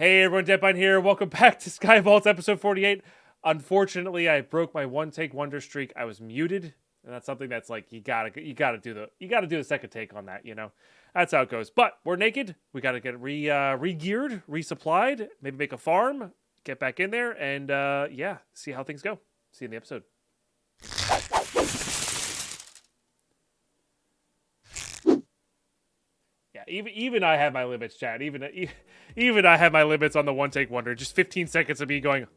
Hey everyone, Deadpine here. Welcome back to SkyVault's episode 48. Unfortunately, I broke my one-take wonder streak. I was muted, and that's something that's like you gotta do the second take on that. You know, that's how it goes. But we're naked. We gotta get re-geared, resupplied. Maybe make a farm, get back in there, and yeah, see how things go. See you in the episode. Yeah, even I have my limits, chat. Even I have my limits on the one-take wonder. Just 15 seconds of me going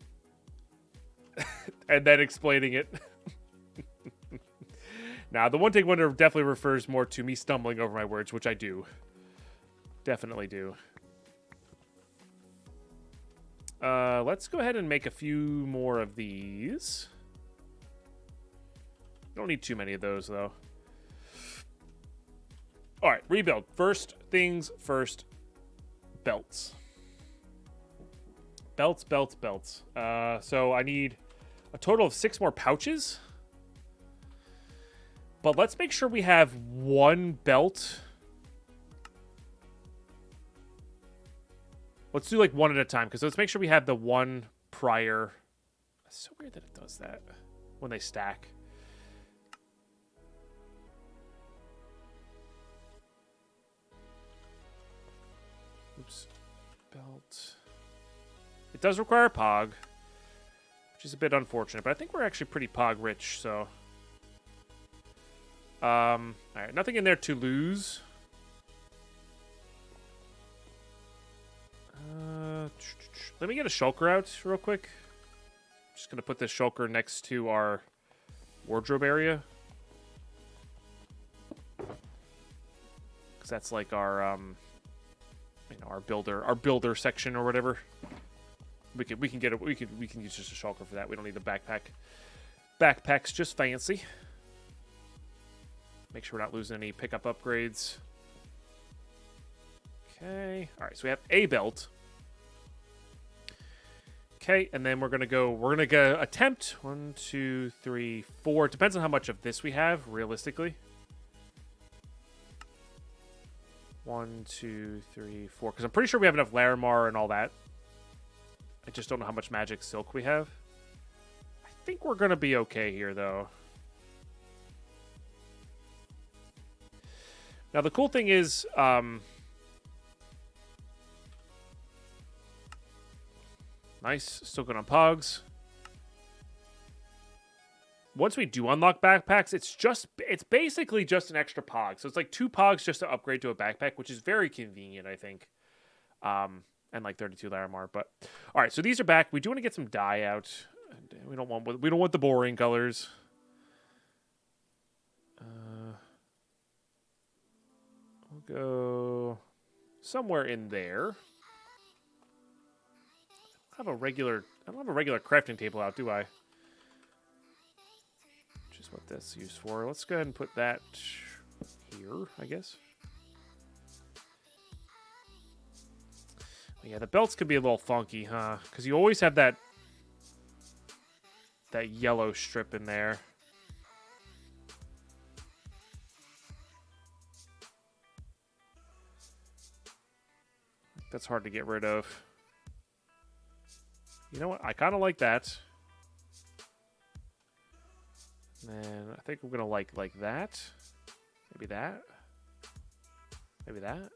and then explaining it. Now, the one-take wonder definitely refers more to me stumbling over my words, which I do. Definitely do. Let's go ahead and make a few more of these. Don't need too many of those, though. All right, rebuild. First things first. Belts. Belts. So I need a total of 6 more pouches. But let's make sure we have one belt. Let's do like one at a time, because let's make sure we have the one prior. It's so weird that it does that when they stack. Oops. Belt. It does require a pog, which is a bit unfortunate, but I think we're actually pretty pog rich, so. Alright, nothing in there to lose. Let me get a shulker out real quick. Just gonna put this shulker next to our wardrobe area. Because that's like our, you know, our builder section or whatever. We can get it. We can use just a shulker for that. We don't need the backpack. Backpack's just fancy. Make sure we're not losing any pickup upgrades. Okay. All right. So we have a belt. Okay, and then we're gonna go attempt 1, 2, 3, 4. It depends on how much of this we have realistically. 1, 2, 3, 4. Because I'm pretty sure we have enough Larimar and all that. I just don't know how much magic silk we have. I think we're going to be okay here, though. Now, the cool thing is... nice. Still good on pogs. Once we do unlock backpacks, it's basically just an extra pog. So it's like 2 pogs just to upgrade to a backpack, which is very convenient, I think. And like 32 Larimar. But all right, so these are back. We do want to get some dye out. We don't want the boring colors. We'll go somewhere in there. I don't have a regular crafting table out, do I? What that's used for. Let's go ahead and put that here, I guess. Yeah, the belts could be a little funky, huh? Because you always have that yellow strip in there. That's hard to get rid of. You know what? I kind of like that. And I think we're gonna like that. Maybe that. Maybe that.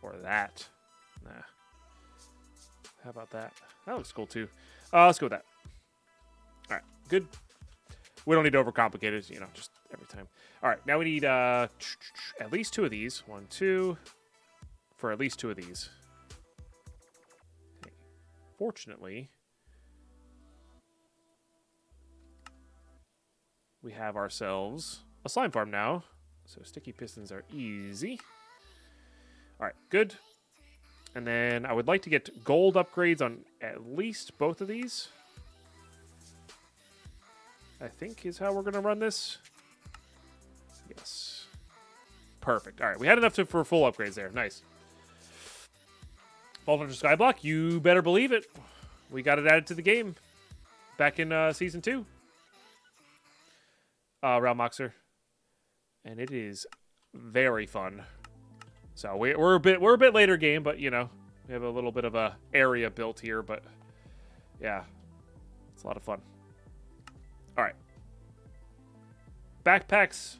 Or that. Nah. How about that? That looks cool too. Let's go with that. Alright, good. We don't need to overcomplicate it, you know, just every time. Alright, now we need at least 2 of these. 1, 2. For at least 2 of these. Okay. Fortunately, we have ourselves a slime farm now. So sticky pistons are easy. All right, good. And then I would like to get gold upgrades on at least both of these. I think is how we're going to run this. Yes. Perfect. All right, we had enough for full upgrades there. Nice. VaultHunters SkyBlock, you better believe it. We got it added to the game back in Season 2. Realm Moxer. And it is very fun. So we're a bit later game, but you know, We have a little bit of a area built here, but yeah, it's a lot of fun. All right. Backpacks.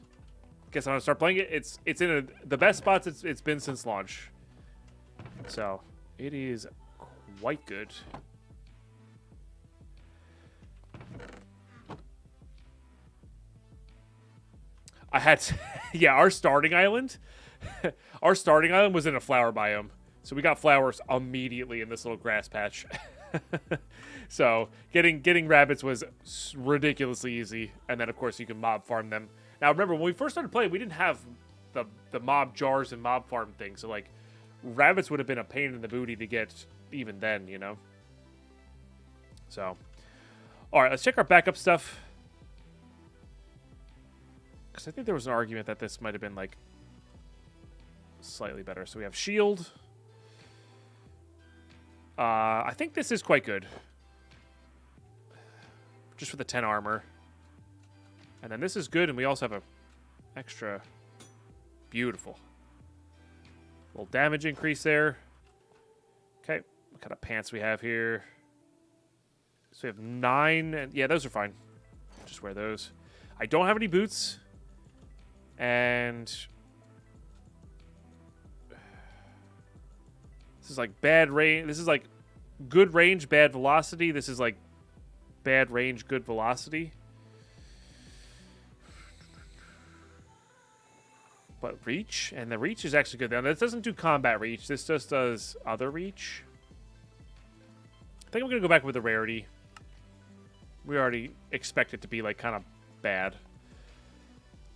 Guess I'm gonna start playing it. It's in the best spots it's been since launch. So it is quite good. I had to, yeah, our starting island was in a flower biome. So we got flowers immediately in this little grass patch. So getting rabbits was ridiculously easy. And then of course you can mob farm them. Now remember, when we first started playing, we didn't have the mob jars and mob farm thing. So like rabbits would have been a pain in the booty to get even then, you know. So alright, let's check our backup stuff. Because I think there was an argument that this might have been like slightly better. So we have shield. I think this is quite good. Just for the 10 armor. And then this is good, and we also have a extra beautiful little damage increase there. Okay, what kind of pants we have here? So we have 9, and yeah, those are fine. Just wear those. I don't have any boots. And this is like bad range. This is like good range, bad velocity. This is like bad range, good velocity. But reach, and the reach is actually good. Now, this doesn't do combat reach. This just does other reach. I think I'm going to go back with the rarity. We already expect it to be like kind of bad.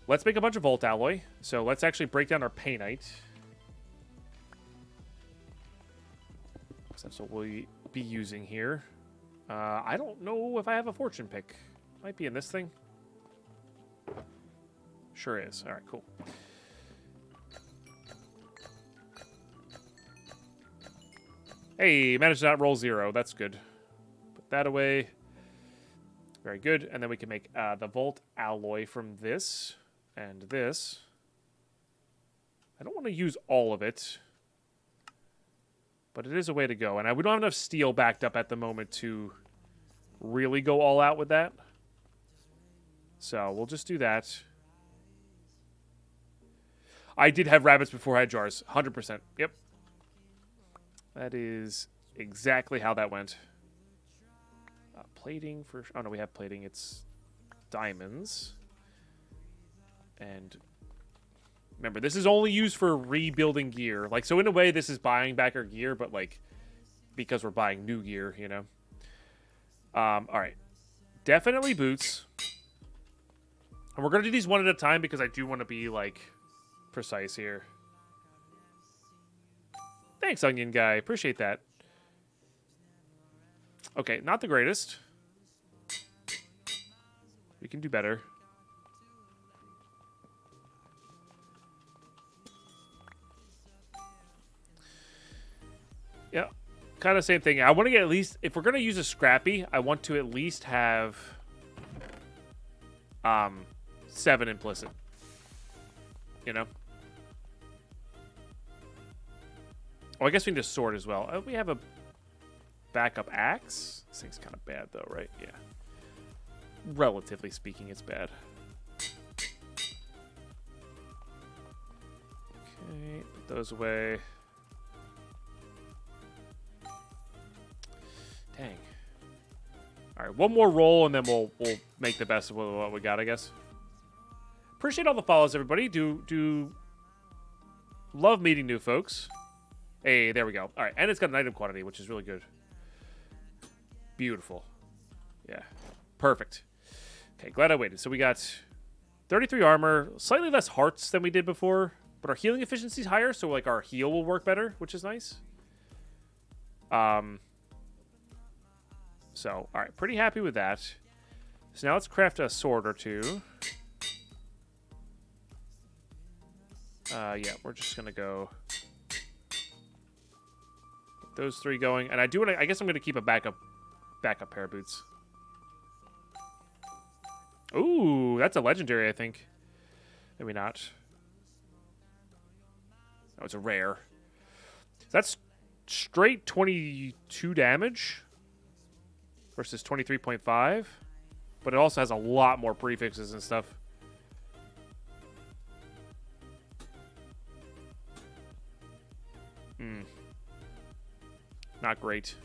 Let's make a bunch of Vault alloy. So let's actually break down our Painite. That's what we'll be using here. I don't know if I have a fortune pick. Might be in this thing. Sure is. All right, cool. Hey, managed to not roll 0. That's good. Put that away. Very good. And then we can make the Vault alloy from this and this. I don't want to use all of it, but it is a way to go. And we don't have enough steel backed up at the moment to really go all out with that. So we'll just do that. I did have rabbits before I had jars. 100%. Yep. That is exactly how that went. Plating for... Oh, no, we have plating. It's diamonds. And remember, this is only used for rebuilding gear. Like, so in a way, this is buying back our gear, but, like, because we're buying new gear, you know? All right. Definitely boots. And we're going to do these one at a time because I do want to be, like, precise here. Thanks, Onion Guy. Appreciate that. Okay, not the greatest. We can do better. Yeah, kind of same thing. I want to get at least, if we're going to use a Scrappy, I want to at least have 7 implicit. You know? Oh, I guess we need a sword as well. We have a backup axe. This thing's kind of bad, though, right? Yeah. Relatively speaking, it's bad. Okay, put those away. Dang. All right, one more roll, and then we'll make the best of what we got, I guess. Appreciate all the follows, everybody. Do love meeting new folks. Hey, there we go. All right, and it's got an item quantity, which is really good. Beautiful. Yeah, perfect. Okay, glad I waited. So we got 33 armor, slightly less hearts than we did before, but our healing efficiency is higher, so like our heal will work better, which is nice. So, all right, pretty happy with that. So now let's craft a sword or two. Yeah, we're just gonna go get those 3 going, and I do want to. I guess I'm gonna keep a backup pair of boots. Ooh, that's a legendary, I think. Maybe not. Oh, it's a rare. That's straight 22 damage versus 23.5. But it also has a lot more prefixes and stuff. Not great.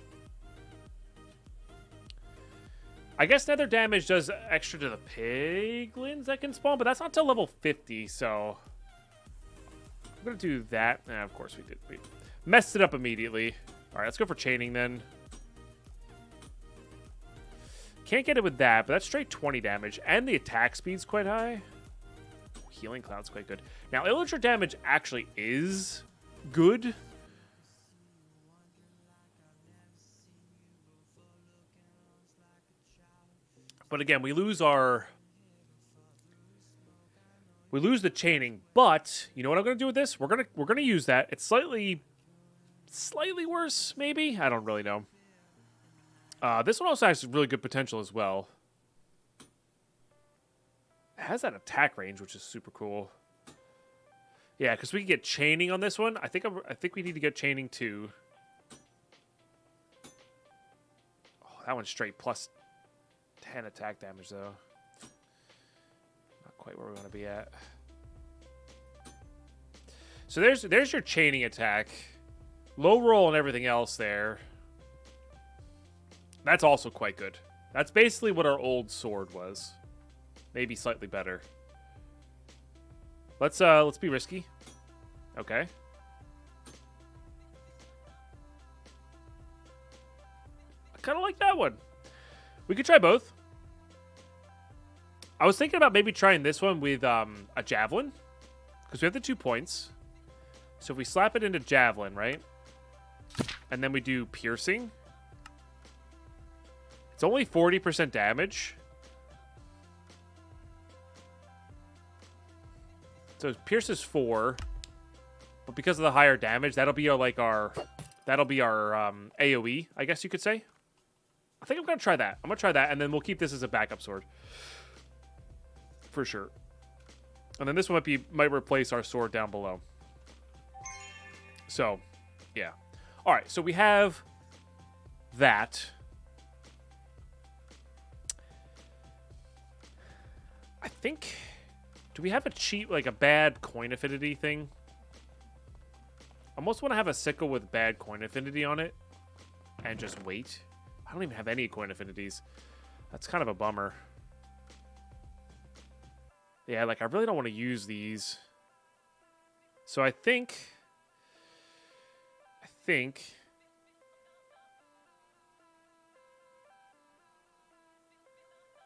I guess nether damage does extra to the piglins that can spawn, but that's not till level 50, so... I'm going to do that. Of course we did. We messed it up immediately. All right, let's go for chaining then. Can't get it with that, but that's straight 20 damage, and the attack speed's quite high. Healing Cloud's quite good. Now, Illager damage actually is good. But again, we lose the chaining, but you know what I'm going to do with this? We're going to use that. It's slightly worse, maybe? I don't really know. This one also has really good potential as well. It has that attack range, which is super cool. Yeah, because we can get chaining on this one. I think we need to get chaining too. Oh, that one's straight plus 10 attack damage though. Not quite where we want to be at. So there's your chaining attack. Low roll and everything else there. That's also quite good. That's basically what our old sword was. Maybe slightly better. Let's be risky. Okay. I kind of like that one. We could try both. I was thinking about maybe trying this one with a javelin, because we have the 2 points. So if we slap it into javelin, right? And then we do piercing. It's only 40% damage. So it pierces 4. But because of the higher damage, that'll be our AoE, I guess you could say. I think I'm going to try that. I'm going to try that, and then we'll keep this as a backup sword. For sure. And then this one might replace our sword down below. So, yeah. All right, so we have that. I think... Do we have a cheat, like a bad coin affinity thing? I almost want to have a sickle with bad coin affinity on it. And just wait. I don't even have any coin affinities. That's kind of a bummer. Yeah, like I really don't want to use these. So I think...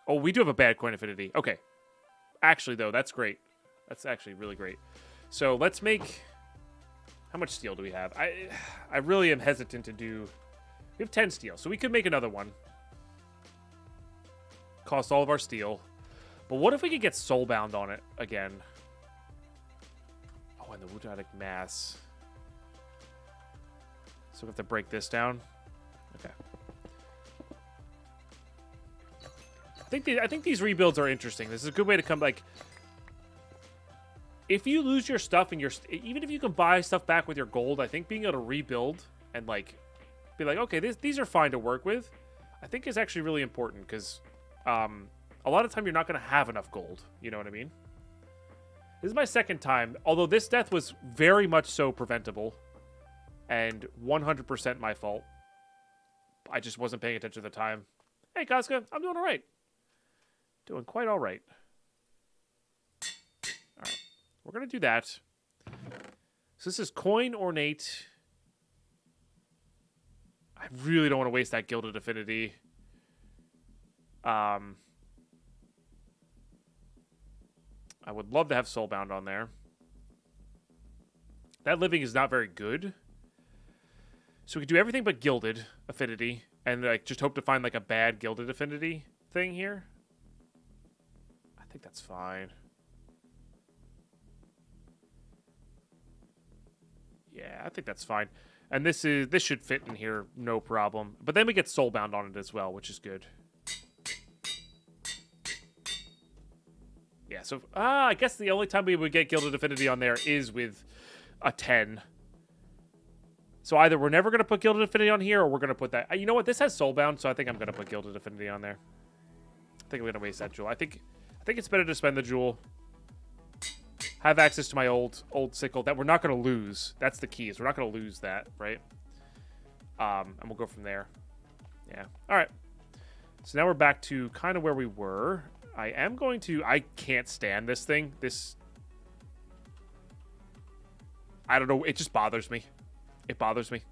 Oh, we do have a bad coin affinity. Okay. Actually, though, that's great. That's actually really great. So let's make... How much steel do we have? I really am hesitant to do... We have 10 steel, so we could make another one. Cost all of our steel. But what if we could get soulbound on it again? Oh, and the Wudatic Mass. So we have to break this down. Okay. I think these rebuilds are interesting. This is a good way to come, like... If you lose your stuff and even if you can buy stuff back with your gold, I think being able to rebuild and, like... Be like, okay, these are fine to work with. I think is actually really important because... a lot of time you're not going to have enough gold. You know what I mean? This is my second time. Although this death was very much so preventable. And 100% my fault. I just wasn't paying attention at the time. Hey, Casca, I'm doing all right. Doing quite all right. All right. We're going to do that. So this is coin ornate. I really don't want to waste that gilded affinity. I would love to have soulbound on there. That living is not very good. So we could do everything but gilded affinity. And like just hope to find like a bad gilded affinity thing here. I think that's fine. Yeah, I think that's fine. And this should fit in here, no problem. But then we get soulbound on it as well, which is good. Yeah, so I guess the only time we would get gilded affinity on there is with a 10. So either we're never going to put Gilded Affinity on here, or we're going to put that. You know what? This has Soulbound, so I think I'm going to put Gilded Affinity on there. I think I'm going to waste that jewel. I think it's better to spend the jewel. Have access to my old sickle that we're not going to lose. That's the key, is we're not going to lose that, right? And we'll go from there. Yeah. All right. So now we're back to kind of where we were. I can't stand this thing. I don't know. It just bothers me. It bothers me.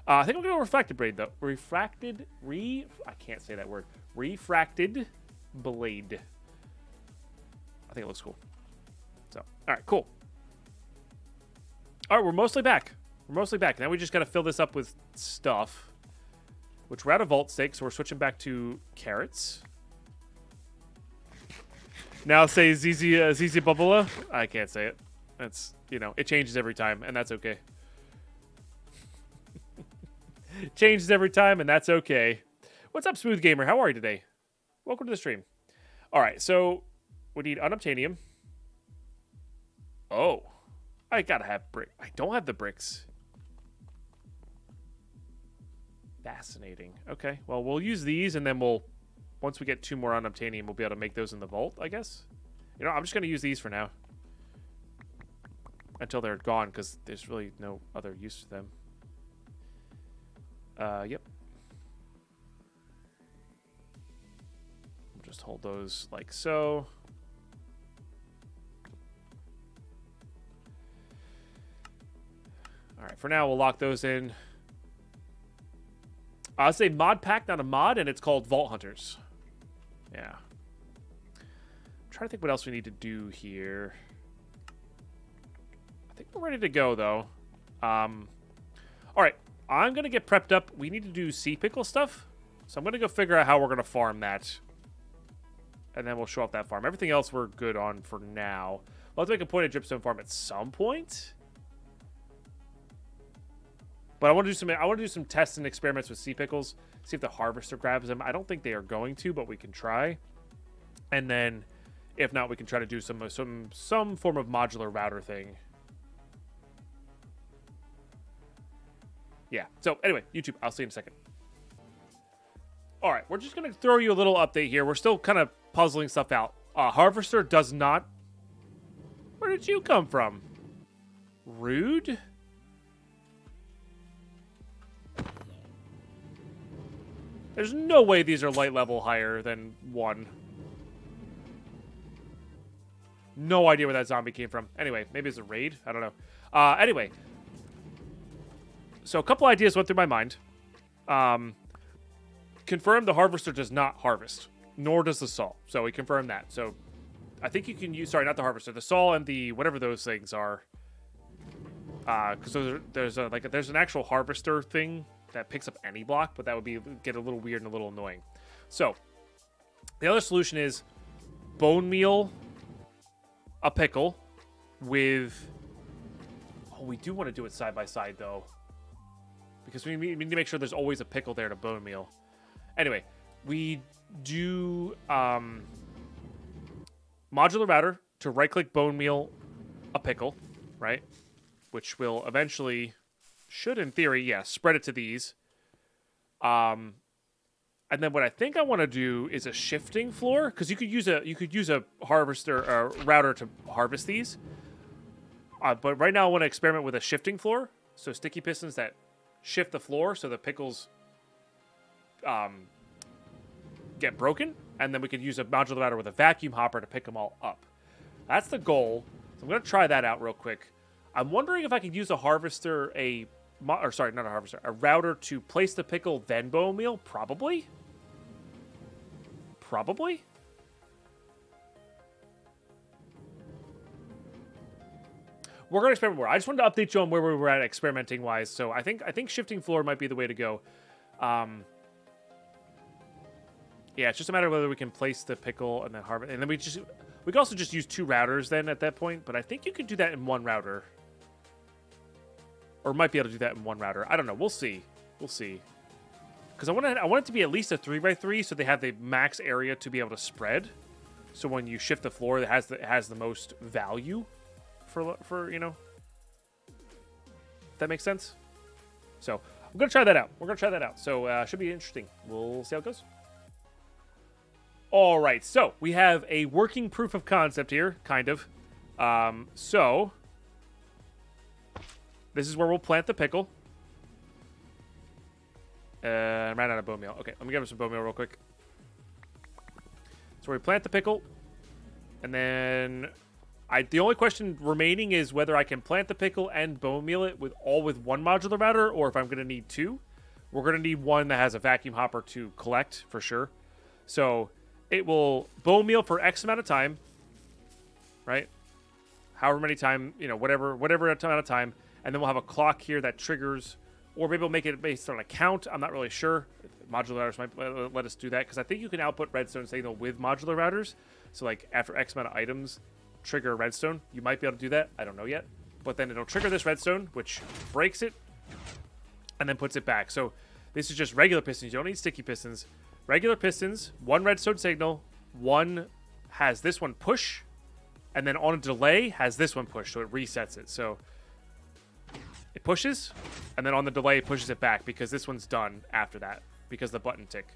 I think I'm going to Refracted Blade, though. I can't say that word. Refracted Blade. I think it looks cool. So, all right, cool. All right, we're mostly back. Now we just got to fill this up with stuff, which we're out of Vault Stake, so we're switching back to carrots. Now say ZZ Bubble. I can't say it. That's, it changes every time, and that's okay. Changes every time, and that's okay. What's up, Smooth Gamer? How are you today? Welcome to the stream. All right, so we need unobtainium. Oh, I gotta have brick. I don't have the bricks. Fascinating. Okay, well, we'll use these, and then once we get 2 more unobtainium, we'll be able to make those in the vault, I guess. I'm just gonna use these for now. Until they're gone, because there's really no other use to them. Yep. We'll just hold those like so. All right, for now, we'll lock those in. I'll say Modpack, not a mod, and it's called VaultHunters. Yeah. I'm trying to think what else we need to do here. I think we're ready to go, though. All right, I'm going to get prepped up. We need to do sea pickle stuff. So I'm going to go figure out how we're going to farm that. And then we'll show off that farm. Everything else we're good on for now. We'll have to make a pointed dripstone farm at some point. But I want to do some tests and experiments with sea pickles. See if the harvester grabs them. I don't think they are going to, but we can try. And then, if not, we can try to do some form of modular router thing. Yeah. So anyway, YouTube, I'll see you in a second. All right, we're just going to throw you a little update here. We're still kind of puzzling stuff out. Harvester does not... Where did you come from? Rude? There's no way these are light level higher than 1. No idea where that zombie came from. Anyway, maybe it's a raid. I don't know. Anyway. So a couple ideas went through my mind. Confirmed the harvester does not harvest. Nor does the saw. So we confirmed that. So I think you can use... Sorry, not the harvester. The saw and the... Whatever those things are. Because there's an actual harvester thing that picks up any block, but that would get a little weird and a little annoying. So, the other solution is bone meal a pickle with... Oh, we do want to do it side by side, though. Because we need to make sure there's always a pickle there to bone meal. Anyway, we do modular router to right-click bone meal a pickle, right? Which will eventually... Should, in theory, yeah, spread it to these. And then what I think I want to do is a shifting floor, because you could use a harvester router to harvest these. But right now I want to experiment with a shifting floor, so sticky pistons that shift the floor so the pickles get broken, and then we could use a modular router with a vacuum hopper to pick them all up. That's the goal. So I'm going to try that out real quick. I'm wondering if I could use a harvester, a router to place the pickle, then bone meal. Probably. Probably. We're going to experiment more. I just wanted to update you on where we were at experimenting wise. So I think shifting floor might be the way to go. Yeah, it's just a matter of whether we can place the pickle and then harvest. And then we could also just use 2 routers then at that point. But I think you could do that in 1 router. Or might be able to do that in 1 router. I don't know. We'll see. We'll see. Because I want it to be at least a 3x3, so they have the max area to be able to spread. So when you shift the floor, it has the most value for If that makes sense. So I'm going to try that out. We're going to try that out. So should be interesting. We'll see how it goes. All right. So we have a working proof of concept here, kind of. So this is where we'll plant the pickle. I ran out of bone meal. Okay, let me get him some bone meal real quick. So we plant the pickle. And then the only question remaining is whether I can plant the pickle and bone meal it with one modular router, or if I'm going to need two. We're going to need one that has a vacuum hopper to collect for sure. So it will bone meal for X amount of time, right? However many time, whatever amount of time. And then we'll have a clock here that triggers, or maybe we'll make it based on a count. I'm not really sure. Modular routers might let us do that, because I think you can output redstone signal with modular routers. So like after X amount of items, trigger a redstone. You might be able to do that. I don't know yet. But then it'll trigger this redstone, which breaks it, and then puts it back. So this is just regular pistons. You don't need sticky pistons. Regular pistons, one redstone signal, one has this one push, and then on a delay has this one push, so it resets it. So it pushes, and then on the delay it pushes it back, because this one's done after that, because the button tick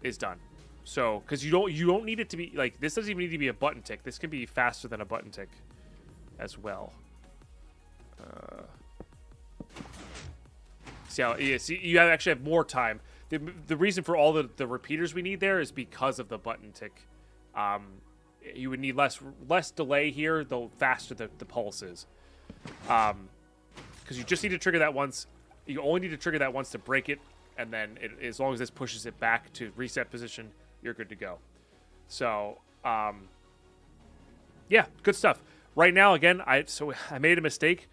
is done. So, because you don't need it to be, like, this doesn't even need to be a button tick. This can be faster than a button tick as well. See, you actually have more time. The reason for all the repeaters we need there is because of the button tick. You would need less delay here, the faster the pulse is. Because you just need to trigger that once. You only need to trigger that once to break it, and then as long as this pushes it back to reset position, you're good to go. So, yeah, good stuff. Right now, again, I made a mistake.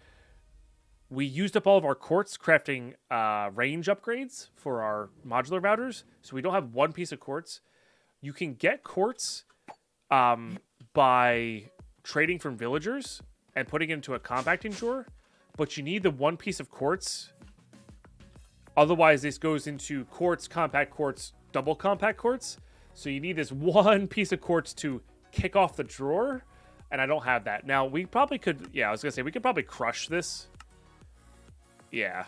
We used up all of our quartz crafting range upgrades for our modular routers, so we don't have one piece of quartz. You can get quartz by trading from villagers and putting it into a compacting drawer, but you need the one piece of quartz. Otherwise, this goes into quartz, compact quartz, double compact quartz. So you need this one piece of quartz to kick off the drawer, and I don't have that. Now, we probably could, I was going to say, we could probably crush this. Yeah.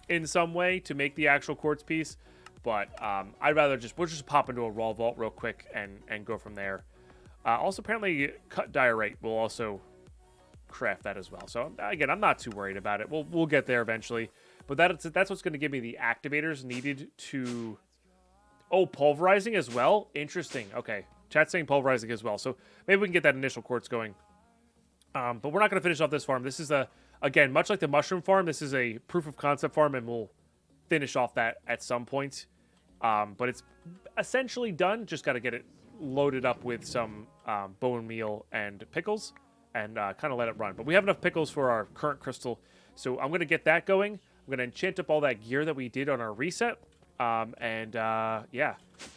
In some way to make the actual quartz piece, but I'd rather we'll just pop into a raw vault real quick and go from there. Also, apparently, cut diorite will also craft that as well. So, again, I'm not too worried about it. We'll get there eventually. But that's what's going to give me the activators needed to... Oh, pulverizing as well? Interesting. Okay. Chat's saying pulverizing as well. So maybe we can get that initial quartz going. But we're not going to finish off this farm. This is again, much like the mushroom farm, this is a proof of concept farm, and we'll finish off that at some point. But it's essentially done. Just got to get it loaded up with some bone meal and pickles and kind of let it run. But we have enough pickles for our current crystal. So I'm going to get that going. I'm going to enchant up all that gear that we did on our reset. Yeah,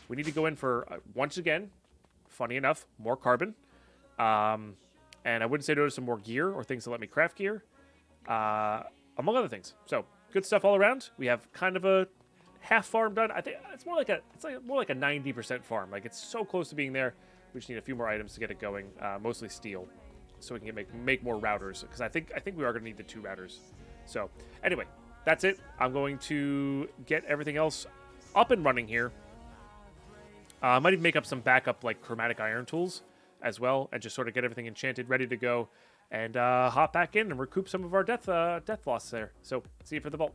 we need to go in for, once again, funny enough, more carbon. And I wouldn't say no to some more gear or things that let me craft gear, among other things. So good stuff all around. We have kind of a half farm done. I think it's more like a 90% farm. Like, it's so close to being there. We just need a few more items to get it going, mostly steel, so we can make more routers. Because I think we are going to need the 2 routers. So anyway, that's it. I'm going to get everything else up and running here. I might even make up some backup, like, chromatic iron tools as well, and just sort of get everything enchanted, ready to go, and hop back in and recoup some of our death loss there. So, see you for the vault.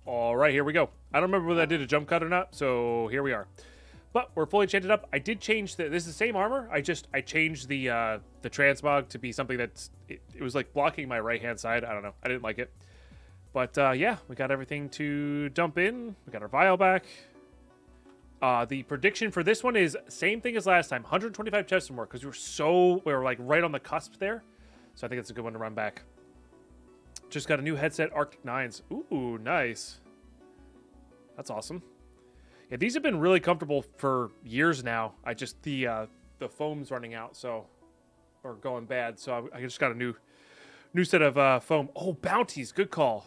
All right, here we go. I don't remember whether I did a jump cut or not, so here we are. But we're fully enchanted up. I did change this is the same armor. I changed the transmog to be something that's it was like blocking my right hand side. I don't know. I didn't like it. But yeah, we got everything to dump in. We got our vial back. The prediction for this one is same thing as last time, 125 chests or more, because we were like right on the cusp there. So I think it's a good one to run back. Just got a new headset, Arctic 9s. Ooh, nice. That's awesome. Yeah, these have been really comfortable for years now. I just the foam's running out, or going bad. So I just got a new set of foam. Oh, bounties, good call.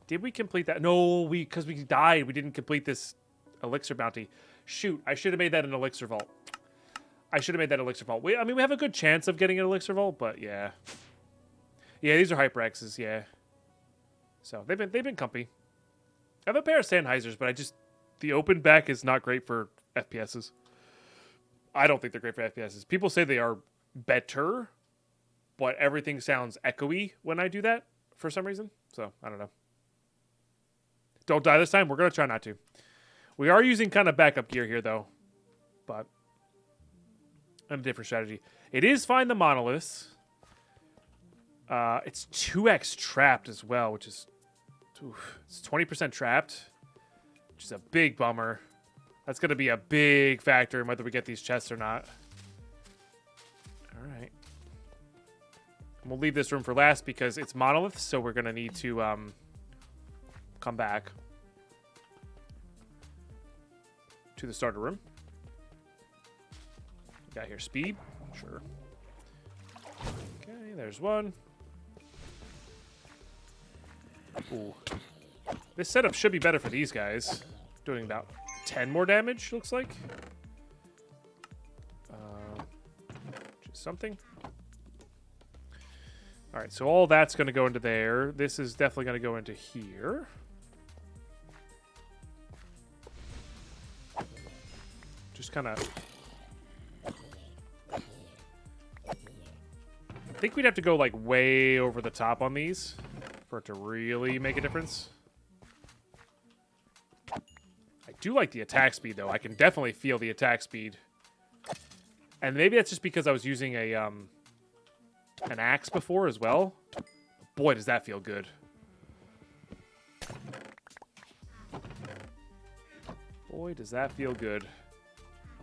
Did we complete that? No, because we died. We didn't complete this elixir bounty. Shoot, I should have made that an elixir vault. I mean, we have a good chance of getting an elixir vault, but yeah. Yeah, these are HyperXs, yeah. So they've been comfy. I have a pair of Sennheisers, but the open back is not great for FPSs. I don't think they're great for FPSs. People say they are better, but everything sounds echoey when I do that for some reason. So I don't know. Don't die this time. We're gonna try not to. We are using kind of backup gear here though, but a different strategy. It is find the monoliths. It's 2x trapped as well, which is it's 20% trapped, which is a big bummer. That's going to be a big factor in whether we get these chests or not. All right. We'll leave this room for last because it's monoliths, so we're going to need to come back to the starter room. Got here speed. Sure. Okay, there's one. Ooh. This setup should be better for these guys. Doing about 10 more damage, looks like. Just something. Alright, so all that's going to go into there. This is definitely going to go into here. Just kind of... I think we'd have to go like way over the top on these for it to really make a difference. I do like the attack speed though. I can definitely feel the attack speed. And maybe that's just because I was using a an axe before as well. Boy, does that feel good. Boy, does that feel good.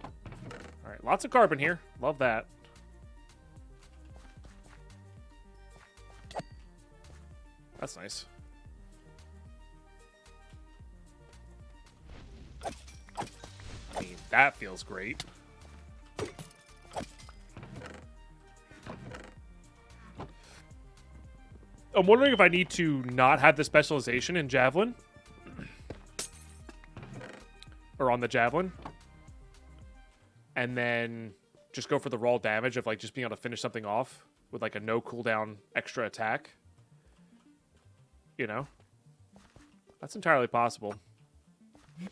All right, lots of carbon here. Love that. That's nice. I mean, that feels great. I'm wondering if I need to not have the specialization in Javelin. Or on the Javelin. And then just go for the raw damage of like just being able to finish something off with like a no cooldown extra attack. You know? That's entirely possible. I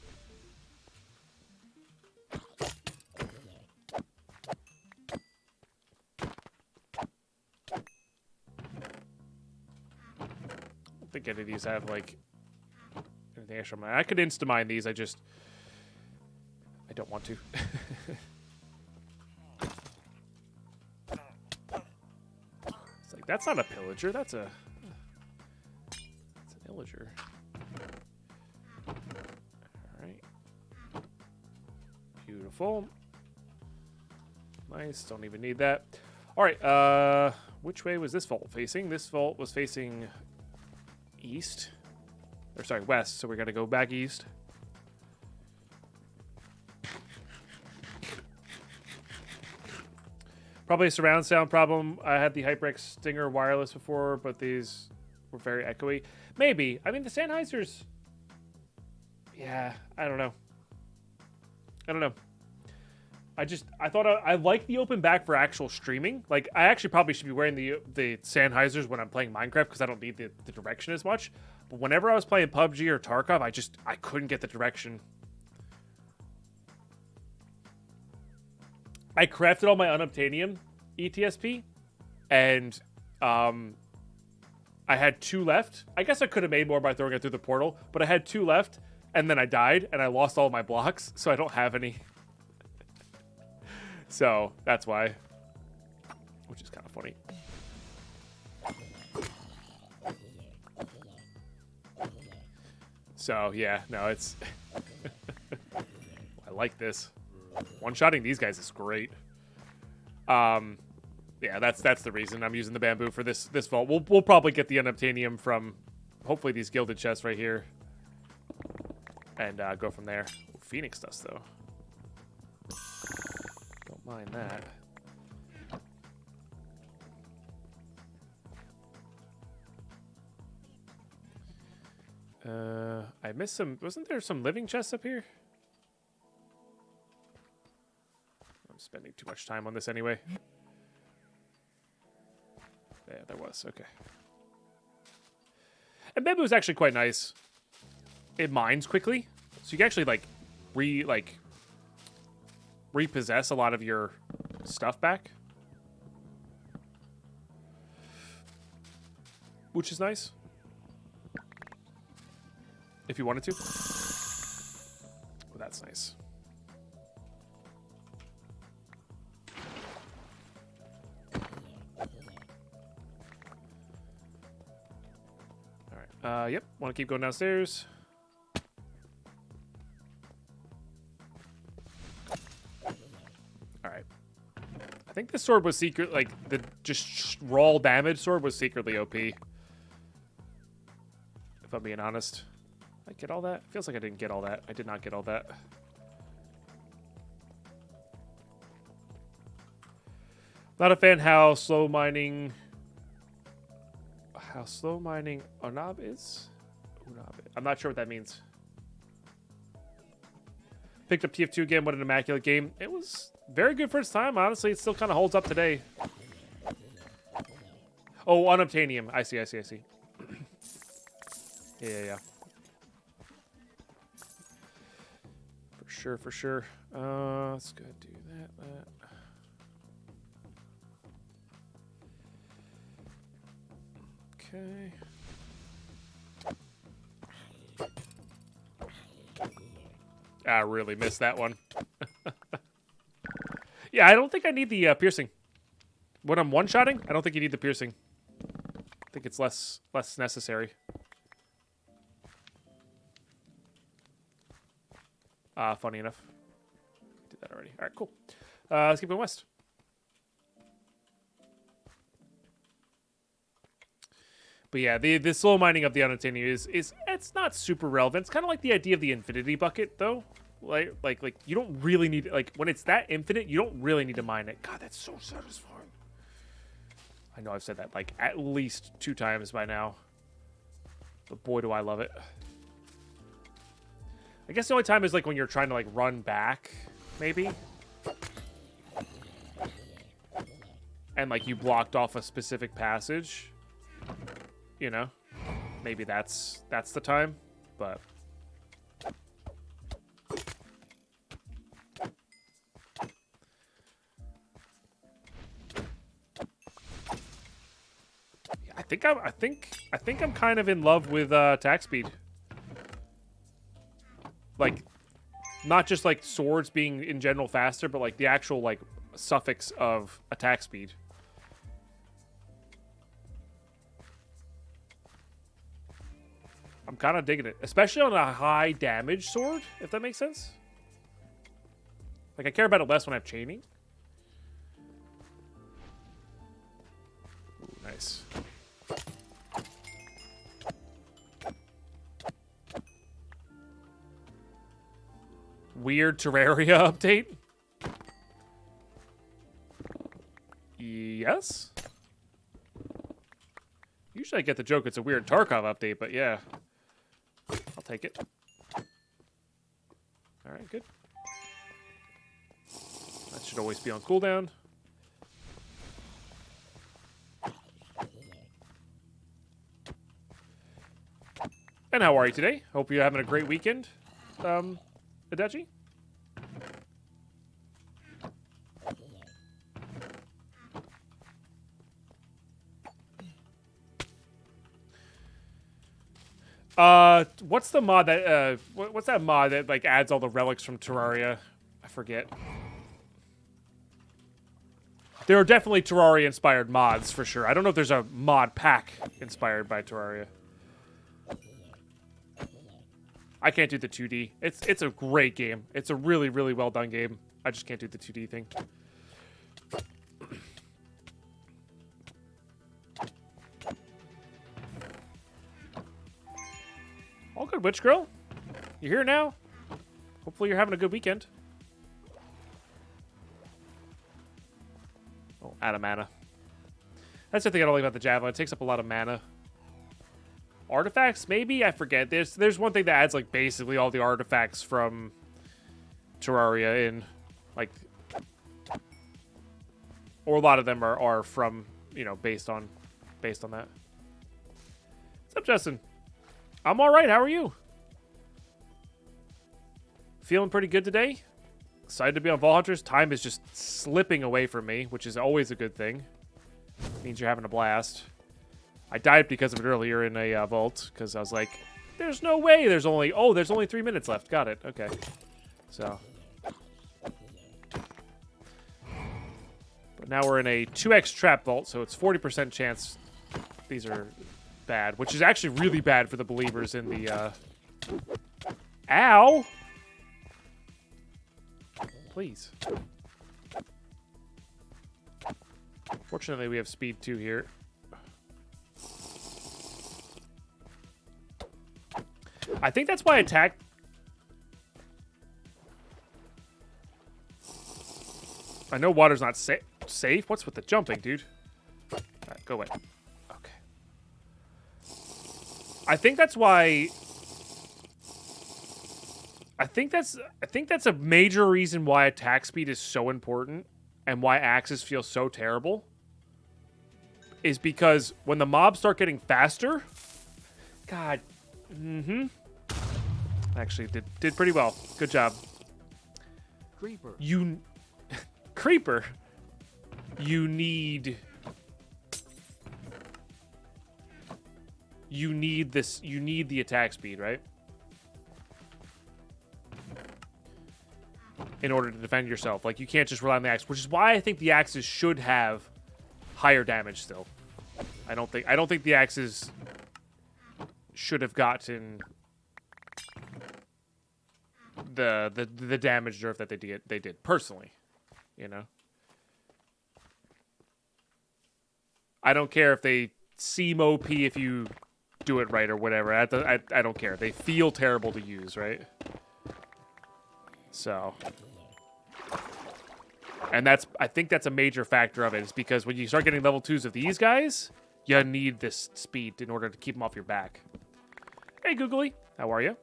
don't think any of these have, like, anything extra. I could insta-mine these, I don't want to. It's like, that's not a pillager, that's an illager. Alright. Beautiful. Nice, don't even need that. Alright, which way was this vault facing? This vault was facing east. Or sorry, west, so we gotta go back east. Probably a surround sound problem. I had the HyperX Stinger wireless before, but these were very echoey. Maybe. I mean, the Sennheisers... Yeah, I don't know. I thought I like the open back for actual streaming. Like, I actually probably should be wearing the Sennheisers when I'm playing Minecraft because I don't need the direction as much. But whenever I was playing PUBG or Tarkov, I couldn't get the direction. I crafted all my unobtainium ETSP, and I had 2 left. I guess I could have made more by throwing it through the portal, but I had 2 left, and then I died, and I lost all my blocks, so I don't have any. So, that's why. Which is kind of funny. So, yeah, no, it's... I like this. One-shotting these guys is great. Yeah, that's the reason I'm using the bamboo for this vault. We'll probably get the unobtainium from hopefully these gilded chests right here, and go from there. Ooh, Phoenix dust though. Don't mind that. I missed some. Wasn't there some living chests up here? I'm spending too much time on this anyway. Yeah, there was. does. Okay. And Bamboo is actually quite nice. It mines quickly, so you can actually repossess a lot of your stuff back, which is nice if you wanted to. Well, that's nice. All right. Yep. Want to keep going downstairs. All right. I think this sword was secret, like the just raw damage sword was secretly OP. If I'm being honest. Did I get all that? Feels like I didn't get all that. I did not get all that. Not a fan how slow mining Unab is? I'm not sure what that means. Picked up TF2 again. What an immaculate game. It was very good for its time. Honestly, it still kind of holds up today. Oh, unobtainium. I see. Yeah. For sure. Let's go do that. Okay. I really missed that one. Yeah, I don't think I need the piercing. When I'm one-shotting, I don't think you need the piercing. I think it's less necessary. Funny enough. Did that already. All right, cool. Let's keep going west. But yeah, the slow mining of the unobtainium is it's not super relevant. It's kind of like the idea of the infinity bucket, though. Like you don't really need, like, when it's that infinite, you don't really need to mine it. God, that's so satisfying. I know I've said that like at least 2 times by now, but boy, do I love it. I guess the only time is like when you're trying to like run back, maybe, and like you blocked off a specific passage. You know, maybe that's the time, but I think I'm kind of in love with attack speed. Like, not just like swords being in general faster, but like the actual like suffix of attack speed. I'm kind of digging it, especially on a high damage sword, if that makes sense. Like, I care about it less when I have chaining. Ooh, nice. Weird Terraria update? Yes? Usually I get the joke it's a weird Tarkov update, but yeah. I'll take it. Alright, good. That should always be on cooldown. And how are you today? Hope you're having a great weekend, Adachi. What's the mod that, what's that mod that, like, adds all the relics from Terraria? I forget. There are definitely Terraria-inspired mods, for sure. I don't know if there's a mod pack inspired by Terraria. I can't do the 2D. It's a great game. It's a really, really well-done game. I just can't do the 2D thing. All good, Witch Girl. You're here now. Hopefully you're having a good weekend. Oh, out of mana. That's the thing I don't like about the Javelin. It takes up a lot of mana. Artifacts, maybe? I forget. There's one thing that adds, like, basically all the artifacts from Terraria in, like, or a lot of them are from, you know, based on based on that. What's up, Justin? I'm all right. How are you? Feeling pretty good today. Excited to be on VaultHunters. Time is just slipping away from me, which is always a good thing. Means you're having a blast. I died because of it earlier in a vault, because I was like, there's no way there's only... Oh, there's only 3 minutes left. Got it. Okay. So... But now we're in a 2x trap vault, so it's 40% chance these are bad, which is actually really bad for the believers in the... Ow! Please. Fortunately, we have speed 2 here. I think that's why attack... I know water's not safe. What's with the jumping, dude? All right, go away. Okay. I think that's why... I think that's a major reason why attack speed is so important and why axes feel so terrible. Is because when the mobs start getting faster... God... Actually, did pretty well. Good job. Creeper. Creeper. You need this. You need the attack speed, right? In order to defend yourself. Like, you can't just rely on the axe, which is why I think the axes should have higher damage still. I don't think the axes should have gotten the damage nerf that they did personally, you know. I don't care if they seem OP if you do it right or whatever. I don't care. They feel terrible to use, right? So, and I think that's a major factor of it. Is because when you start getting level 2s of these guys, you need this speed in order to keep them off your back. Hey, Googly, how are you?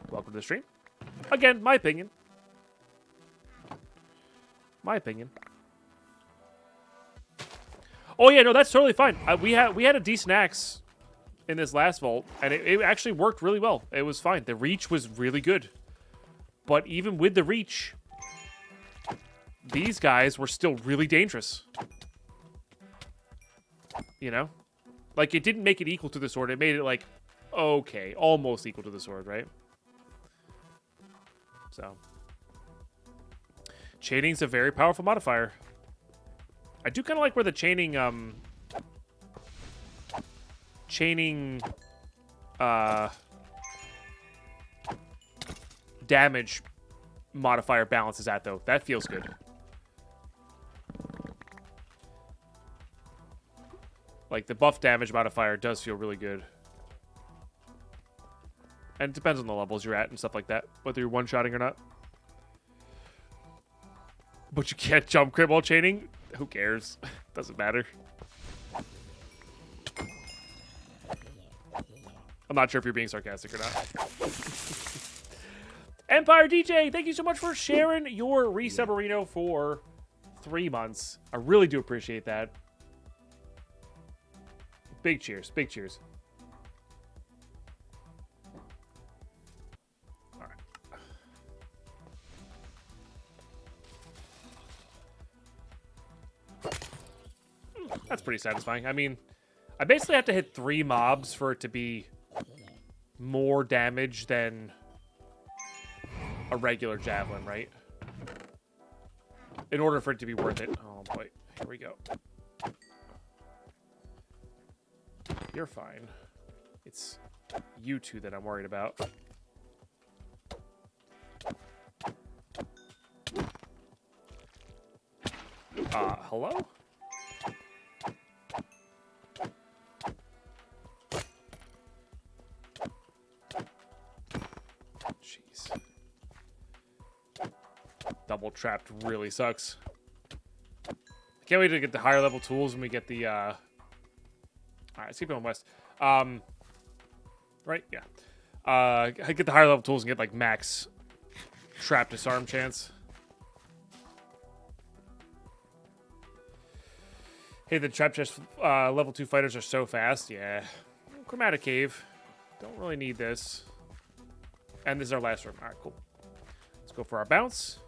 Welcome to the stream. Again, my opinion. My opinion. Oh yeah, no, that's totally fine. We had a decent axe in this last vault, and it actually worked really well. It was fine. The reach was really good. But even with the reach, these guys were still really dangerous. You know? Like, it didn't make it equal to the sword. It made it, like, okay, almost equal to the sword, right? So. Chaining's a very powerful modifier. I do kind of like where the chaining damage modifier balance is at, though. That feels good. Like, the buff damage modifier does feel really good. And it depends on the levels you're at and stuff like that, whether you're one-shotting or not. But you can't jump crit while chaining? Who cares? Doesn't matter. I'm not sure if you're being sarcastic or not. Empire DJ, thank you so much for sharing your resubmarino for 3 months. I really do appreciate that. Big cheers. Big cheers. All right. That's pretty satisfying. I mean, I basically have to hit 3 mobs for it to be more damage than a regular javelin, right? In order for it to be worth it. Oh boy, here we go. You're fine. It's you two that I'm worried about. Hello? Jeez. Double trapped really sucks. I can't wait to get the higher level tools when we get the, Alright, let's keep going west. Right? Yeah. I get the higher level tools and get, like, max trap disarm chance. Hey, the trap chest level 2 fighters are so fast. Yeah. Chromatic cave. Don't really need this. And this is our last room. All right, cool. Let's go for our bounce.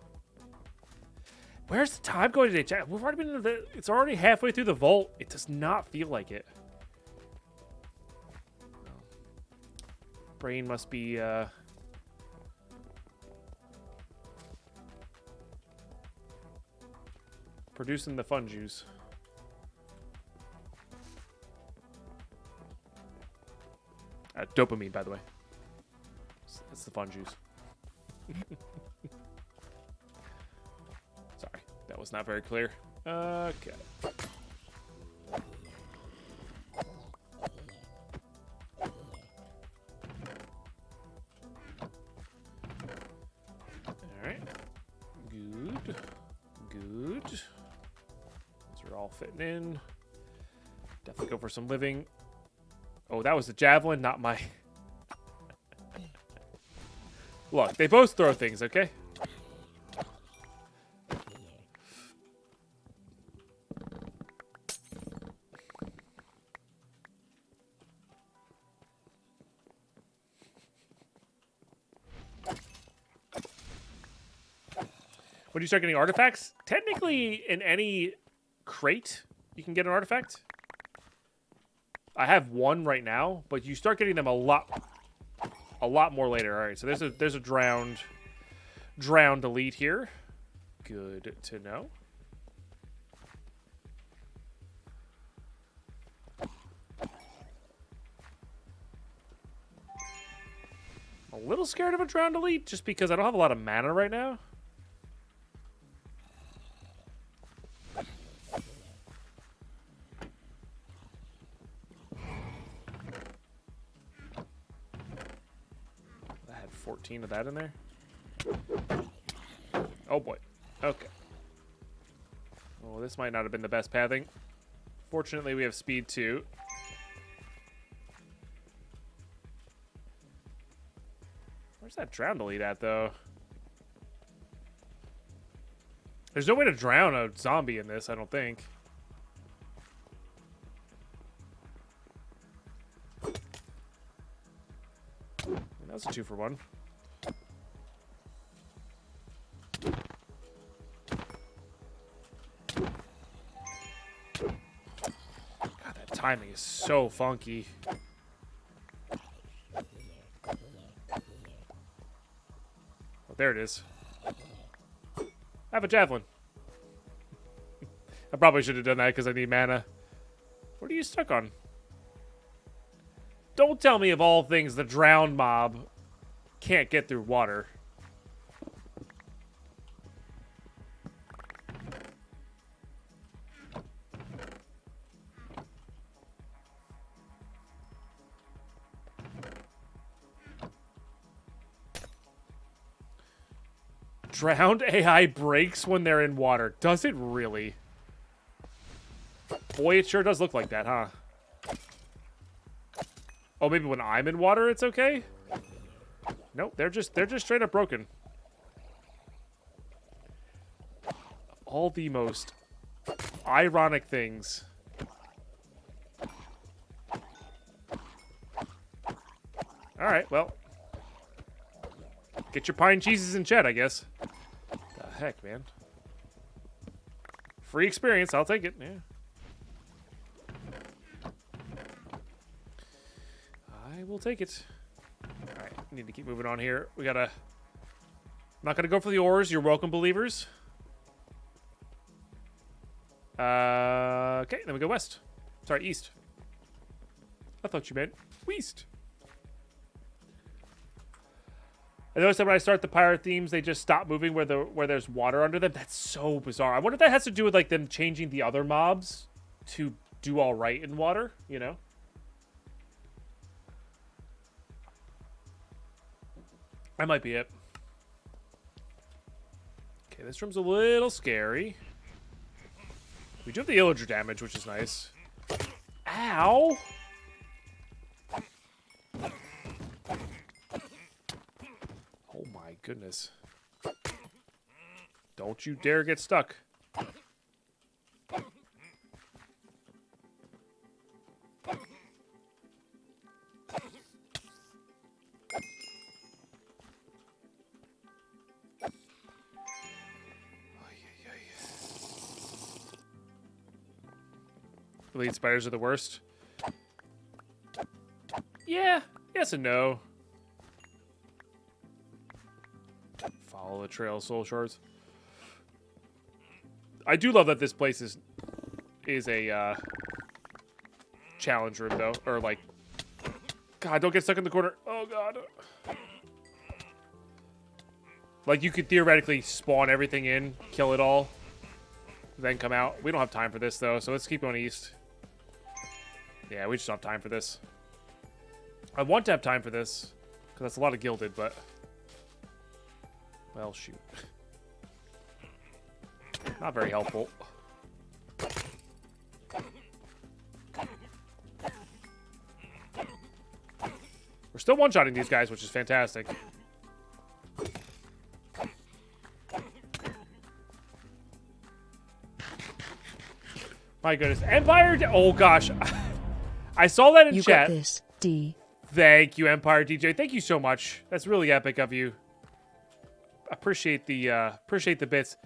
Where's the time going today, chat? We've already been in the... It's already halfway through the vault. It does not feel like it. Brain must be... producing the fun juice. Dopamine, by the way. That's the fun juice. Sorry, that was not very clear. Okay. Alright. Good. Good. Those are all fitting in. Definitely go for some living. Oh, that was the javelin, not my... Look, they both throw things, okay? When you start getting artifacts, technically in any crate, you can get an artifact. I have one right now, but you start getting them a lot more later. All right, so there's a drowned elite here. Good to know. A little scared of a drowned elite just because I don't have a lot of mana right now. I had 14 of that in there. Oh boy. Okay. Well, this might not have been the best pathing. Fortunately, we have speed 2. Where's that drowned elite at, though? There's no way to drown a zombie in this, I don't think. That was a 2-for-1. God, that timing is so funky. Oh, there it is. I have a javelin. I probably should have done that because I need mana. What are you stuck on? Don't tell me, of all things, the drowned mob can't get through water. Drowned AI breaks when they're in water. Does it really? Boy, it sure does look like that, huh? Oh, maybe when I'm in water, it's okay? Nope, they're just straight up broken. All the most ironic things. All right, well. Get your pine cheeses in chat, I guess. The heck, man. Free experience, I'll take it, yeah. I will take it. Alright, need to keep moving on here. We gotta... I'm not gonna go for the ores. You're welcome, believers. Okay, then we go west. Sorry, east. I thought you meant west. I noticed that when I start the pirate themes, they just stop moving where there's water under them. That's so bizarre. I wonder if that has to do with like them changing the other mobs to do all right in water, you know? That might be it. Okay, this room's a little scary. We do have the illager damage, which is nice. Ow! Oh my goodness. Don't you dare get stuck. Elite spiders are the worst. Yeah. Yes and no. Follow the trail of soul shards. I do love that this place is a challenge room though, or like, God, don't get stuck in the corner. Oh God. Like you could theoretically spawn everything in, kill it all, then come out. We don't have time for this though, so let's keep going east. Yeah, we just don't have time for this. I want to have time for this because that's a lot of gilded, but well, shoot. Not very helpful. We're still one-shotting these guys, which is fantastic. My goodness. Empire... Oh, gosh. I saw that in you chat. You got this, D. Thank you, Empire DJ. Thank you so much. That's really epic of you. Appreciate the bits.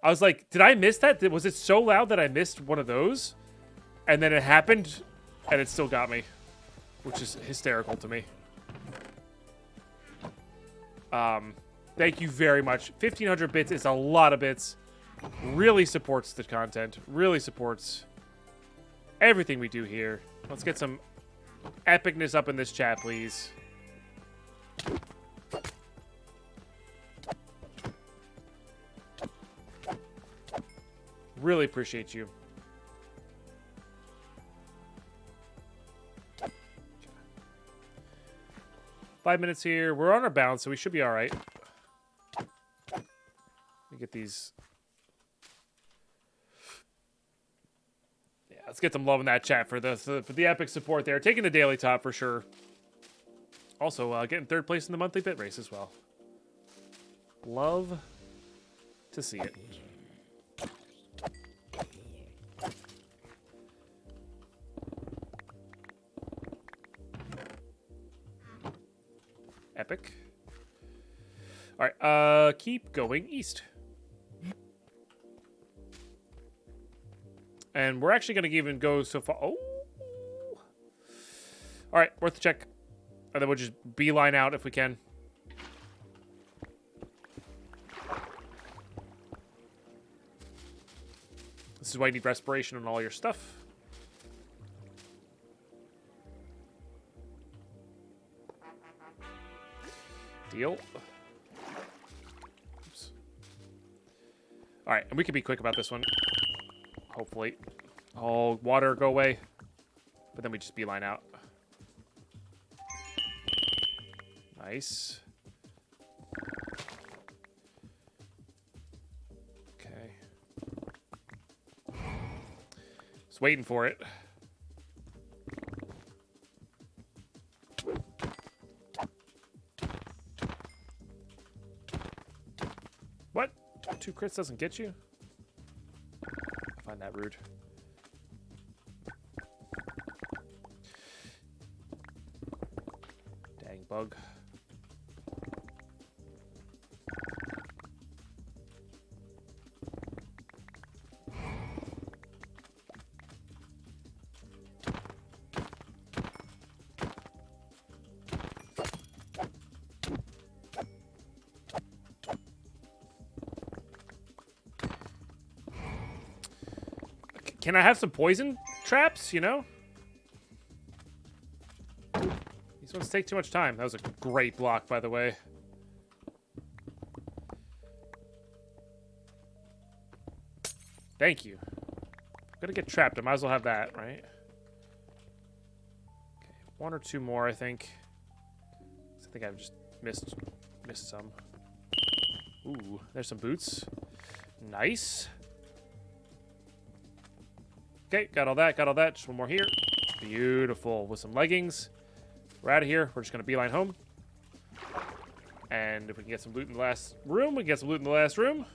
I was like, did I miss that? Was it so loud that I missed one of those? And then it happened, and it still got me. Which is hysterical to me. Thank you very much. 1,500 bits is a lot of bits. Really supports the content. Really supports everything we do here. Let's get some epicness up in this chat, please. Really appreciate you. Okay. 5 minutes here. We're on our bounce, so we should be all right. Let me get these. Yeah, let's get some love in that chat for the epic support there. Taking the daily top for sure. Also, getting third place in the monthly bit race as well. Love to see it. Epic. All right, keep going east. And we're actually going to even go so far. Oh. All right, worth a check. And then we'll just beeline out if we can. This is why you need respiration on all your stuff. Deal. Oops. All right, and we can be quick about this one. Hopefully. Oh, water, go away. But then we just beeline out. Nice. Okay. Just waiting for it. What? 2 crits doesn't get you? I find that rude. Dang bug. Can I have some poison traps, you know? These ones take too much time. That was a great block, by the way. Thank you. I'm gonna get trapped. I might as well have that, right? Okay, 1 or 2 more, I think. I think I've just missed some. Ooh, there's some boots. Nice. Okay, got all that, Just 1 more here. Beautiful. With some leggings. We're out of here. We're just going to beeline home. And if we can get some loot in the last room, we can get some loot in the last room.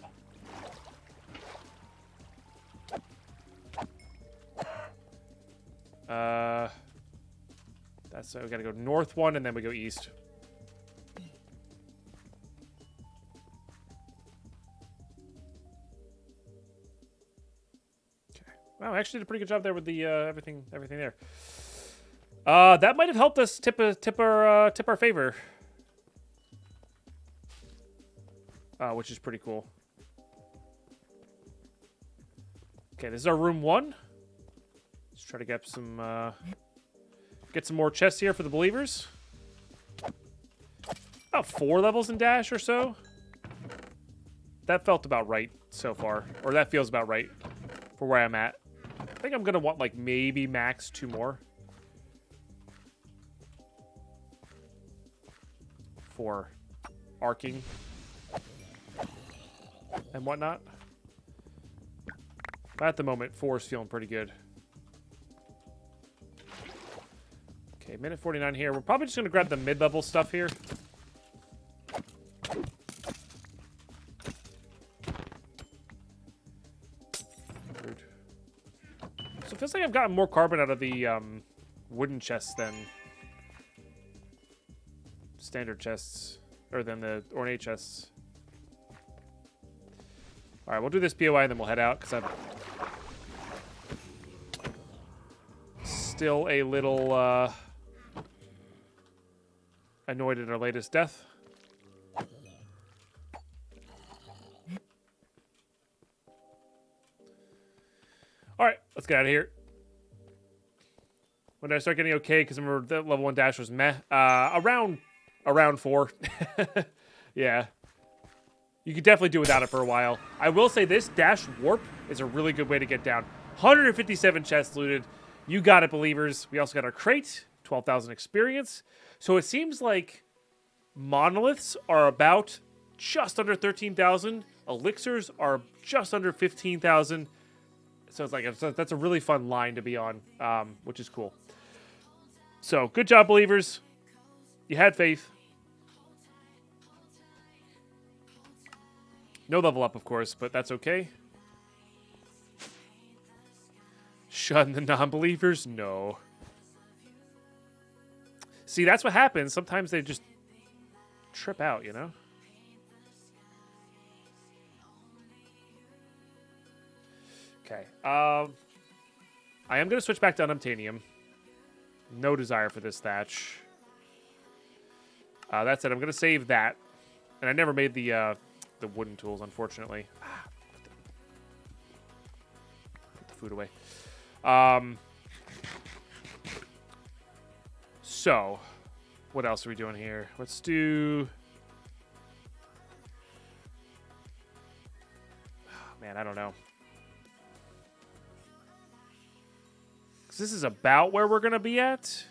That's we got to go north 1 and then we go east. Wow, I actually did a pretty good job there with the everything there. That might have helped us tip our favor, which is pretty cool. Okay, this is our room 1. Let's try to get some more chests here for the believers. About 4 levels in dash or so. That felt about right so far, or that feels about right for where I'm at. I think I'm gonna want like maybe max 2 more for arcing and whatnot. But at the moment, 4 is feeling pretty good. Okay, minute 49 here. We're probably just gonna grab the mid-level stuff here. So it feels like I've gotten more carbon out of the wooden chests than standard chests, or than the ornate chests. All right, we'll do this POI and then we'll head out because I'm still a little annoyed at our latest death. All right, let's get out of here. When did I start getting okay? Because I remember that level 1 dash was meh. Around 4. Yeah. You could definitely do without it for a while. I will say this dash warp is a really good way to get down. 157 chests looted. You got it, believers. We also got our crate, 12,000 experience. So it seems like monoliths are about just under 13,000. Elixirs are just under 15,000. So it's like that's a really fun line to be on, which is cool. So good job, believers. You had faith. No level up, of course, but that's okay. Shun the non-believers? No. See, that's what happens. Sometimes they just trip out, you know? Okay. I am going to switch back to unobtainium. No desire for this thatch. That said, I'm going to save that. And I never made the wooden tools, unfortunately. Put the food away. So, what else are we doing here? Let's do... Oh, man, I don't know. Because this is about where we're going to be at.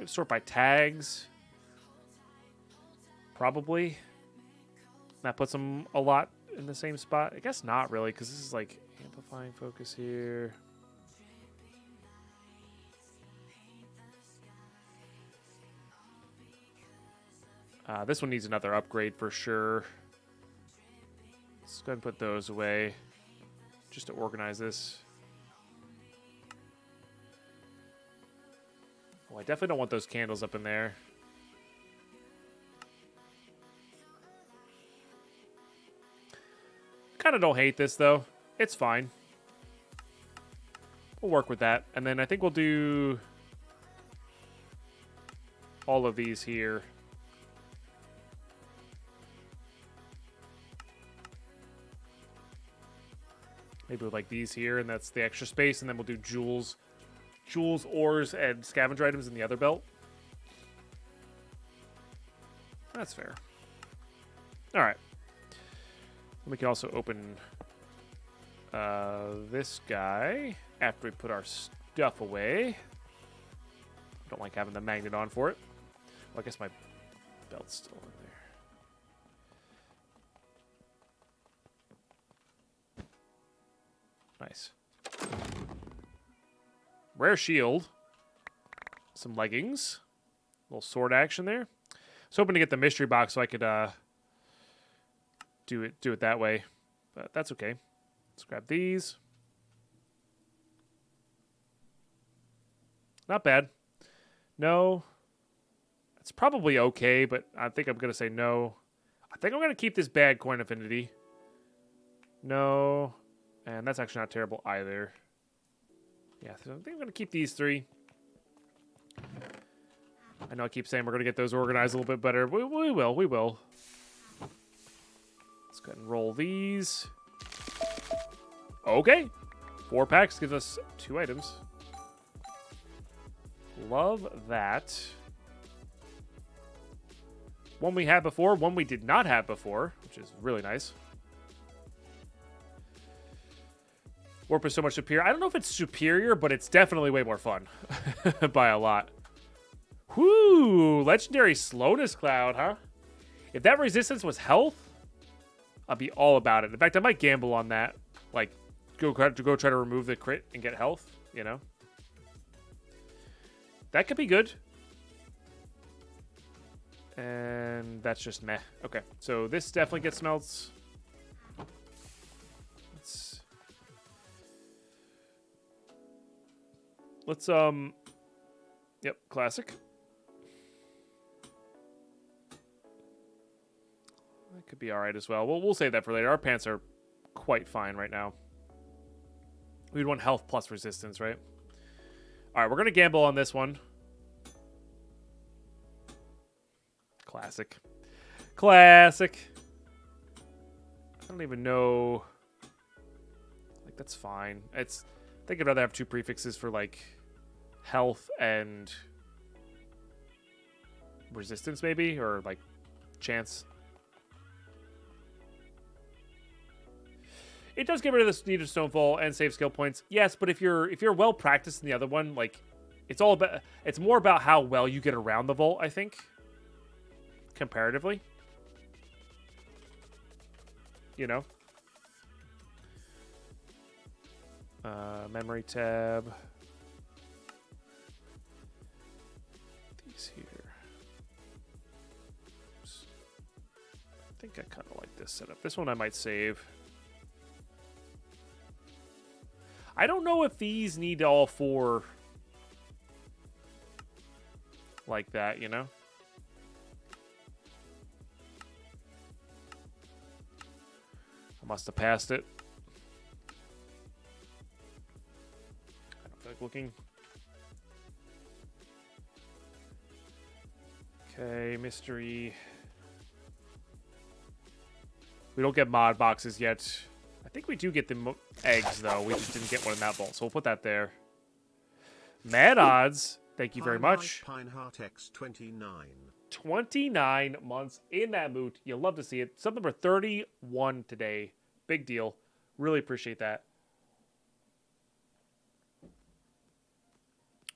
Sort by tags. Probably. That puts them a lot in the same spot. I guess not really, because this is like amplifying focus here. This one needs another upgrade for sure. Let's go ahead and put those away just to organize this. Oh, I definitely don't want those candles up in there. Kind of don't hate this, though. It's fine. We'll work with that. And then I think we'll do all of these here. Maybe with like these here, and that's the extra space. And then we'll do jewels, ores, and scavenger items in the other belt. That's fair. All right. We can also open this guy after we put our stuff away. Don't like having the magnet on for it. Well, I guess my belt's still in there. Nice. Rare shield. Some leggings. A little sword action there. I was hoping to get the mystery box so I could do it that way. But that's okay. Let's grab these. Not bad. No. It's probably okay, but I think I'm going to say no. I think I'm going to keep this bad coin affinity. No. And that's actually not terrible either. Yeah, so I think I'm going to keep these 3. I know I keep saying we're going to get those organized a little bit better. We will. We will. Let's go ahead and roll these. Okay. 4 packs gives us 2 items. Love that. One we had before, one we did not have before, which is really nice. Warp is so much superior. I don't know if it's superior, but it's definitely way more fun. By a lot. Whoo! Legendary slowness cloud, huh? If that resistance was health, I'd be all about it. In fact, I might gamble on that. Like, go try to remove the crit and get health, you know? That could be good. And that's just meh. Okay, so this definitely gets smelts. Let's yep, classic. That could be all right as well. We'll save that for later. Our pants are quite fine right now. We'd want health plus resistance, right? All right, we're gonna gamble on this one. Classic. Classic. I don't even know. Like, that's fine. I think I'd rather have 2 prefixes for, like, health and resistance, maybe? Or, like, chance. It does get rid of this need of Stonefall and save skill points. Yes, but if you're well practiced in the other one, like, it's more about how well you get around the vault, I think. Comparatively. You know? Memory tab. These here. Oops. I think I kind of like this setup. This one I might save. I don't know if these need all 4 like that, you know? I must have passed it. I don't feel like looking. Okay, mystery. We don't get mod boxes yet. I think we do get the eggs, though. We just didn't get one in that vault, so we'll put that there. Mad odds. Thank you very much. Pineheart X29. 29 months in that mood. You'll love to see it. Sub number 31 today. Big deal. Really appreciate that.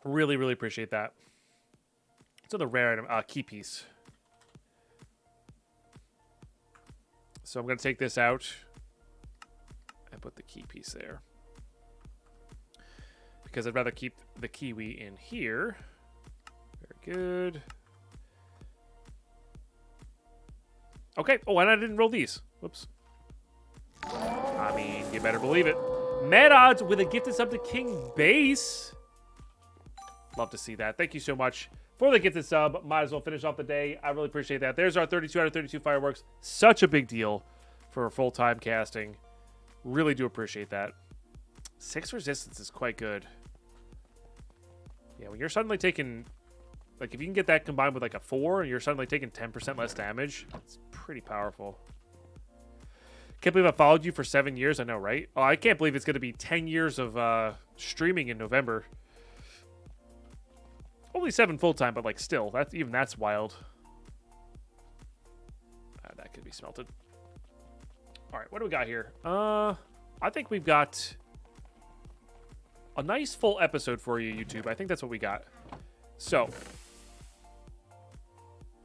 Really, really appreciate that. It's another rare item, key piece. So I'm going to take this out and put the key piece there. Because I'd rather keep the kiwi in here. Very good. Okay. Oh, and I didn't roll these. Whoops. I mean, you better believe it. Mad odds with a gifted sub to King Base. Love to see that. Thank you so much for the gifted sub. Might as well finish off the day. I really appreciate that. There's our 32 out of 32 fireworks. Such a big deal for full-time casting. Really do appreciate that. 6 resistance is quite good. Yeah, when you're suddenly taking... Like, if you can get that combined with, like, a 4, and you're suddenly taking 10% less damage, it's pretty powerful. Can't believe I followed you for 7 years. I know, right? Oh, I can't believe it's going to be 10 years of streaming in November. Only 7 full-time, but, like, still. That's wild. That could be smelted. All right, what do we got here? I think we've got a nice full episode for you, YouTube. I think that's what we got. So,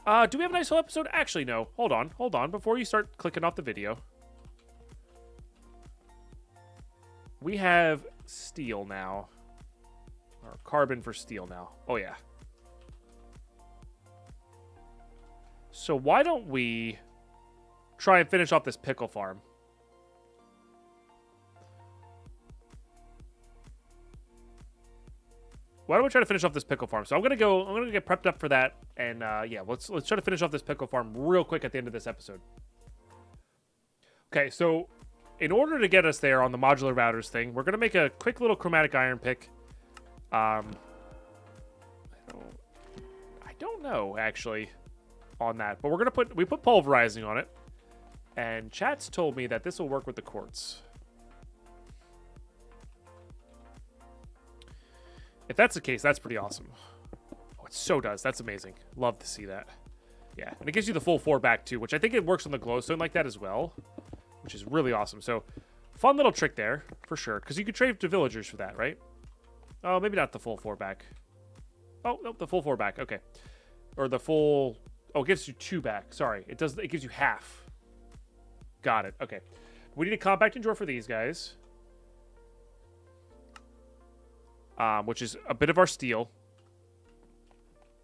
do we have a nice full episode? Actually, no. Hold on. Before you start clicking off the video. We have steel now. Or carbon for steel now. Oh, yeah. So why don't we try and finish off this pickle farm? Why don't we try to finish off this pickle farm? So I'm gonna get prepped up for that, and yeah, let's try to finish off this pickle farm real quick at the end of this episode. Okay, so in order to get us there on the modular routers thing, we're going to make a quick little chromatic iron pick. I don't know, actually, on that. But we're going to we put pulverizing on it. And chat's told me that this will work with the quartz. If that's the case, that's pretty awesome. Oh, it so does. That's amazing. Love to see that. Yeah, and it gives you the full 4 back too, which I think it works on the glowstone like that as well, which is really awesome. So, fun little trick there, for sure, because you could trade to villagers for that, right? Oh, maybe not the full 4 back. Oh, nope, the full 4 back. Okay. Or the full... Oh, it gives you 2 back. Sorry. It gives you half. Got it. Okay. We need a compacting drawer for these guys. Which is a bit of our steel.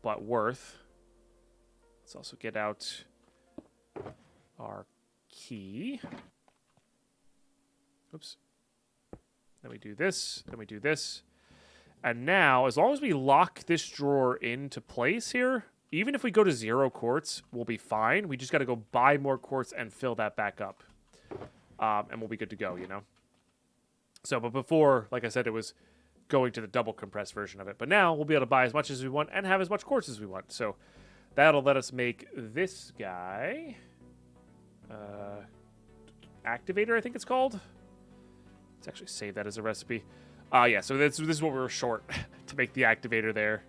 But worth. Let's also get out our key. Oops. Then we do this. Then we do this. And now, as long as we lock this drawer into place here, even if we go to 0 quartz, we'll be fine. We just got to go buy more quartz and fill that back up. And we'll be good to go, you know? So, but before, like I said, it was going to the double compressed version of it. But now we'll be able to buy as much as we want and have as much quartz as we want. So that'll let us make this guy. Activator, I think it's called. Let's actually save that as a recipe. Yeah, so this is what we were short to make the activator there,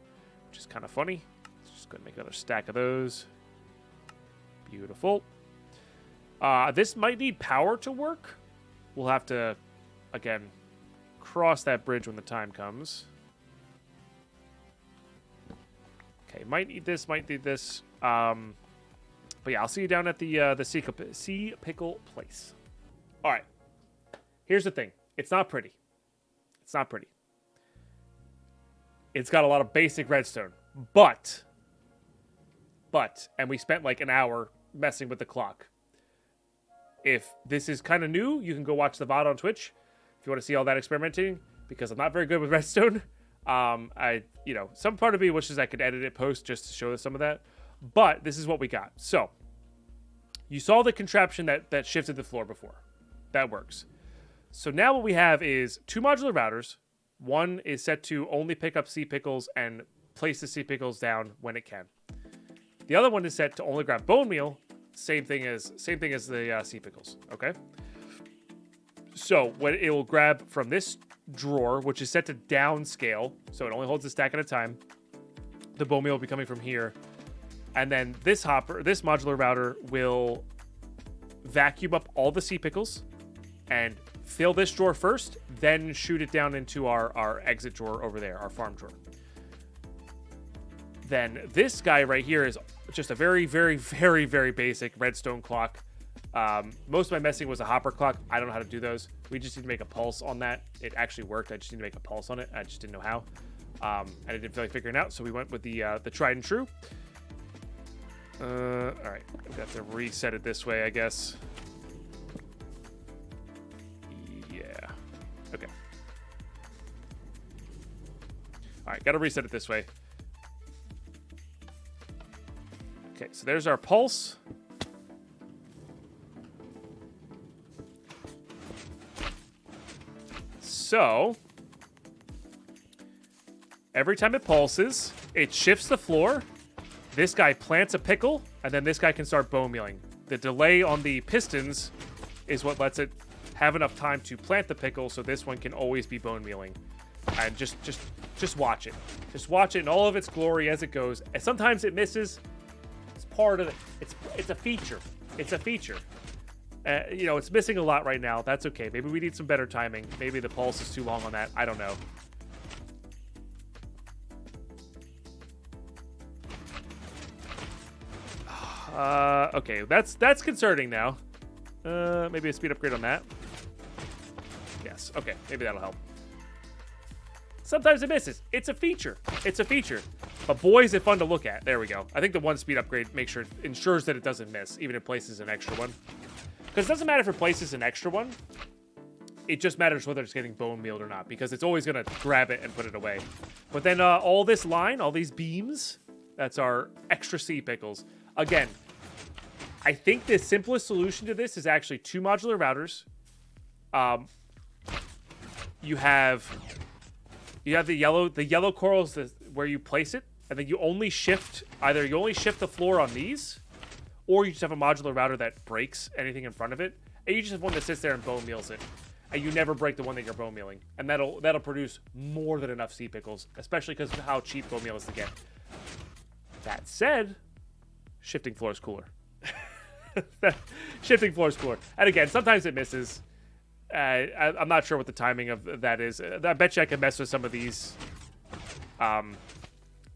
which is kind of funny. Let's just go ahead and make another stack of those. Beautiful. This might need power to work. We'll have to, again, cross that bridge when the time comes. Okay, might need this, might need this. But yeah, I'll see you down at the sea pickle place. All right. Here's the thing. It's not pretty. It's not pretty. It's got a lot of basic redstone. But, and we spent like an hour messing with the clock. If this is kind of new, you can go watch the VOD on Twitch if you want to see all that experimenting, because I'm not very good with redstone. Some part of me wishes I could edit it post just to show some of that. But this is what we got. So, you saw the contraption that shifted the floor before. That works. So now what we have is 2 modular routers. One is set to only pick up sea pickles and place the sea pickles down when it can. The other one is set to only grab bone meal. Same thing as the sea pickles. Okay. So what it will grab from this drawer, which is set to downscale, so it only holds a stack at a time. The bone meal will be coming from here, and then this modular router will vacuum up all the sea pickles and fill this drawer first, then shoot it down into our exit drawer over there, our farm drawer. Then this guy right here is just a very, very, very, very basic redstone clock. Most of my messing was a hopper clock. I don't know how to do those. We just need to make a pulse on that. It actually worked. I just need to make a pulse on it. I just didn't know how. And I didn't feel like figuring it out, so we went with the tried and true. All right, we have to reset it this way, I guess. Yeah. Okay. All right, got to reset it this way. Okay, so there's our pulse. So, every time it pulses, it shifts the floor. This guy plants a pickle, and then this guy can start bone mealing. The delay on the pistons is what lets it have enough time to plant the pickle, so this one can always be bone mealing. And just watch it. Just watch it in all of its glory as it goes. And sometimes it misses. It's part of it. It's a feature. It's a feature. It's missing a lot right now. That's okay. Maybe we need some better timing. Maybe the pulse is too long on that. I don't know. Okay, that's concerning now. Maybe a speed upgrade on that. Yes, okay, maybe that'll help. Sometimes it misses. It's a feature. It's a feature. But boy, is it fun to look at. There we go. I think the 1 speed upgrade ensures that it doesn't miss, even if it places an extra one. Because it doesn't matter if it places an extra one. It just matters whether it's getting bone mealed or not, because it's always going to grab it and put it away. But then all this line, all these beams, that's our extra sea pickles. Again, I think the simplest solution to this is actually 2 modular routers, you have the yellow corals where you place it, and then you only shift the floor on these, or you just have a modular router that breaks anything in front of it, and you just have one that sits there and bone meals it, and you never break the one that you're bone mealing, and that'll produce more than enough sea pickles, especially because of how cheap bone meal is to get. That said, shifting floor is cooler. Shifting floor is cooler, and again, sometimes it misses. I'm not sure what the timing of that is. I bet you I can mess with some of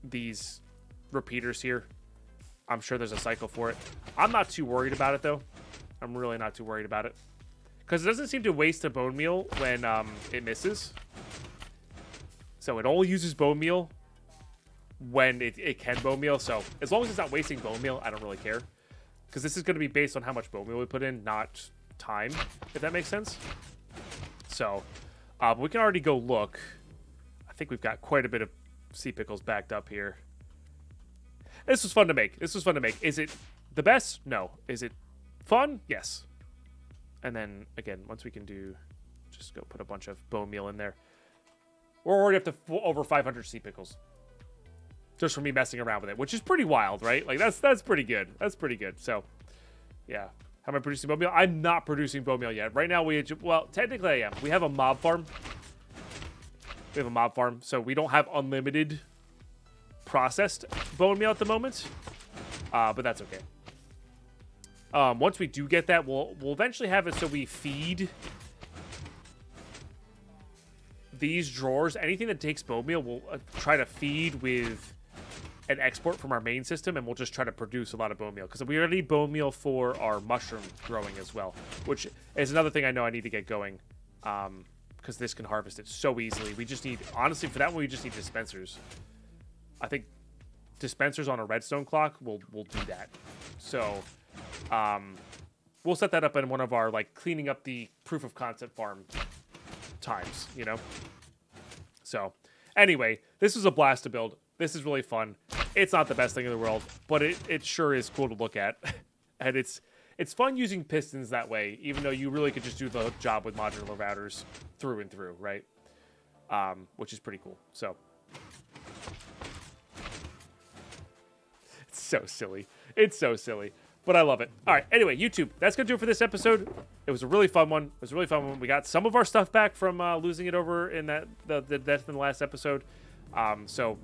these repeaters here. I'm sure there's a cycle for it. I'm not too worried about it, though. I'm really not too worried about it. Because it doesn't seem to waste a bone meal when it misses. So it only uses bone meal when it can bone meal. So as long as it's not wasting bone meal, I don't really care. Because this is going to be based on how much bone meal we put in, not time, if that makes sense. So we can already go look. I think we've got quite a bit of sea pickles backed up here. This was fun to make. Is it the best? No. Is it fun? Yes. And then again, once we can do, just go put a bunch of bone meal in there. We're already up to over 500 sea pickles, just from me messing around with it, which is pretty wild, right? Like that's pretty good. That's pretty good. So yeah. How am I producing bone meal? I'm not producing bone meal yet. Right now, well, technically I am. We have a mob farm. So we don't have unlimited processed bone meal at the moment. But that's okay. Once we do get that, we'll eventually have it so we feed these drawers. Anything that takes bone meal, we'll try to feed with an export from our main system, and we'll just try to produce a lot of bone meal, because we already need bone meal for our mushroom growing as well, which is another thing I know I need to get going, because this can harvest it so easily. We just need, honestly, for that one, we just need dispensers. I think dispensers on a redstone clock will do that. So we'll set that up in one of our, like, cleaning up the proof of concept farm times, you know? So anyway, this was a blast to build. This is really fun. It's not the best thing in the world, but it sure is cool to look at. And it's fun using pistons that way, even though you really could just do the job with modular routers through and through, right? Which is pretty cool. So it's so silly. It's so silly, but I love it. All right. Anyway, YouTube, that's going to do it for this episode. It was a really fun one. We got some of our stuff back from losing it over in the death in the last episode. So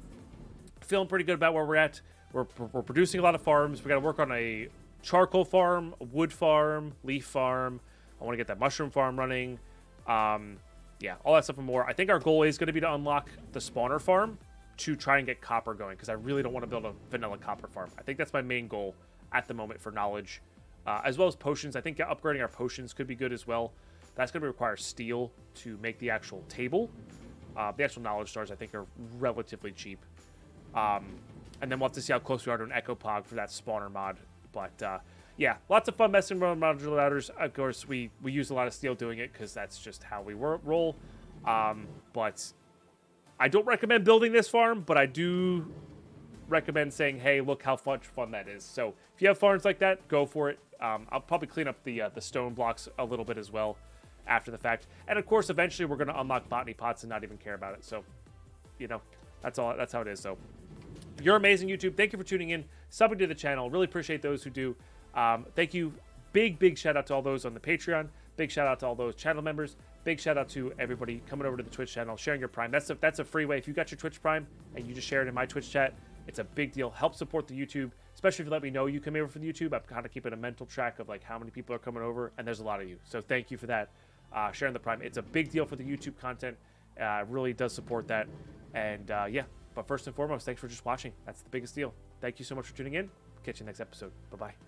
feeling pretty good about where we're at. We're producing a lot of farms. We got to work on a charcoal farm, a wood farm, leaf farm. I want to get that mushroom farm running. Yeah, all that stuff and more. I think our goal is going to be to unlock the spawner farm to try and get copper going, because I really don't want to build a vanilla copper farm. I think that's my main goal at the moment for knowledge, as well as potions. I think upgrading our potions could be good as well. That's going to require steel to make the actual table. The actual knowledge stars, I think, are relatively cheap. And then we'll have to see how close we are to an Echo Pog for that spawner mod. But yeah, lots of fun messing around with modular routers. Of course, we use a lot of steel doing it, because that's just how we roll. But I don't recommend building this farm, but I do recommend saying, hey, look how much fun that is. So if you have farms like that, go for it. I'll probably clean up the stone blocks a little bit as well after the fact. And of course, eventually we're going to unlock botany pots and not even care about it. So, you know, that's how it is. So you're amazing, YouTube. Thank you for tuning in, subbing to the channel. Really appreciate those who do. Thank you. Big shout out to all those on the Patreon. Big shout out to all those channel members. Big shout out to everybody coming over to the Twitch channel, sharing your Prime. That's a free way. If you got your Twitch Prime and you just share it in my Twitch chat, it's a big deal. Help support the YouTube, especially if you let me know you come over from the YouTube. I'm kind of keeping a mental track of like how many people are coming over, and there's a lot of you. So thank you for that. Sharing the Prime. It's a big deal for the YouTube content. Really does support that. And yeah, but first and foremost, thanks for just watching. That's the biggest deal. Thank you so much for tuning in. Catch you next episode. Bye-bye.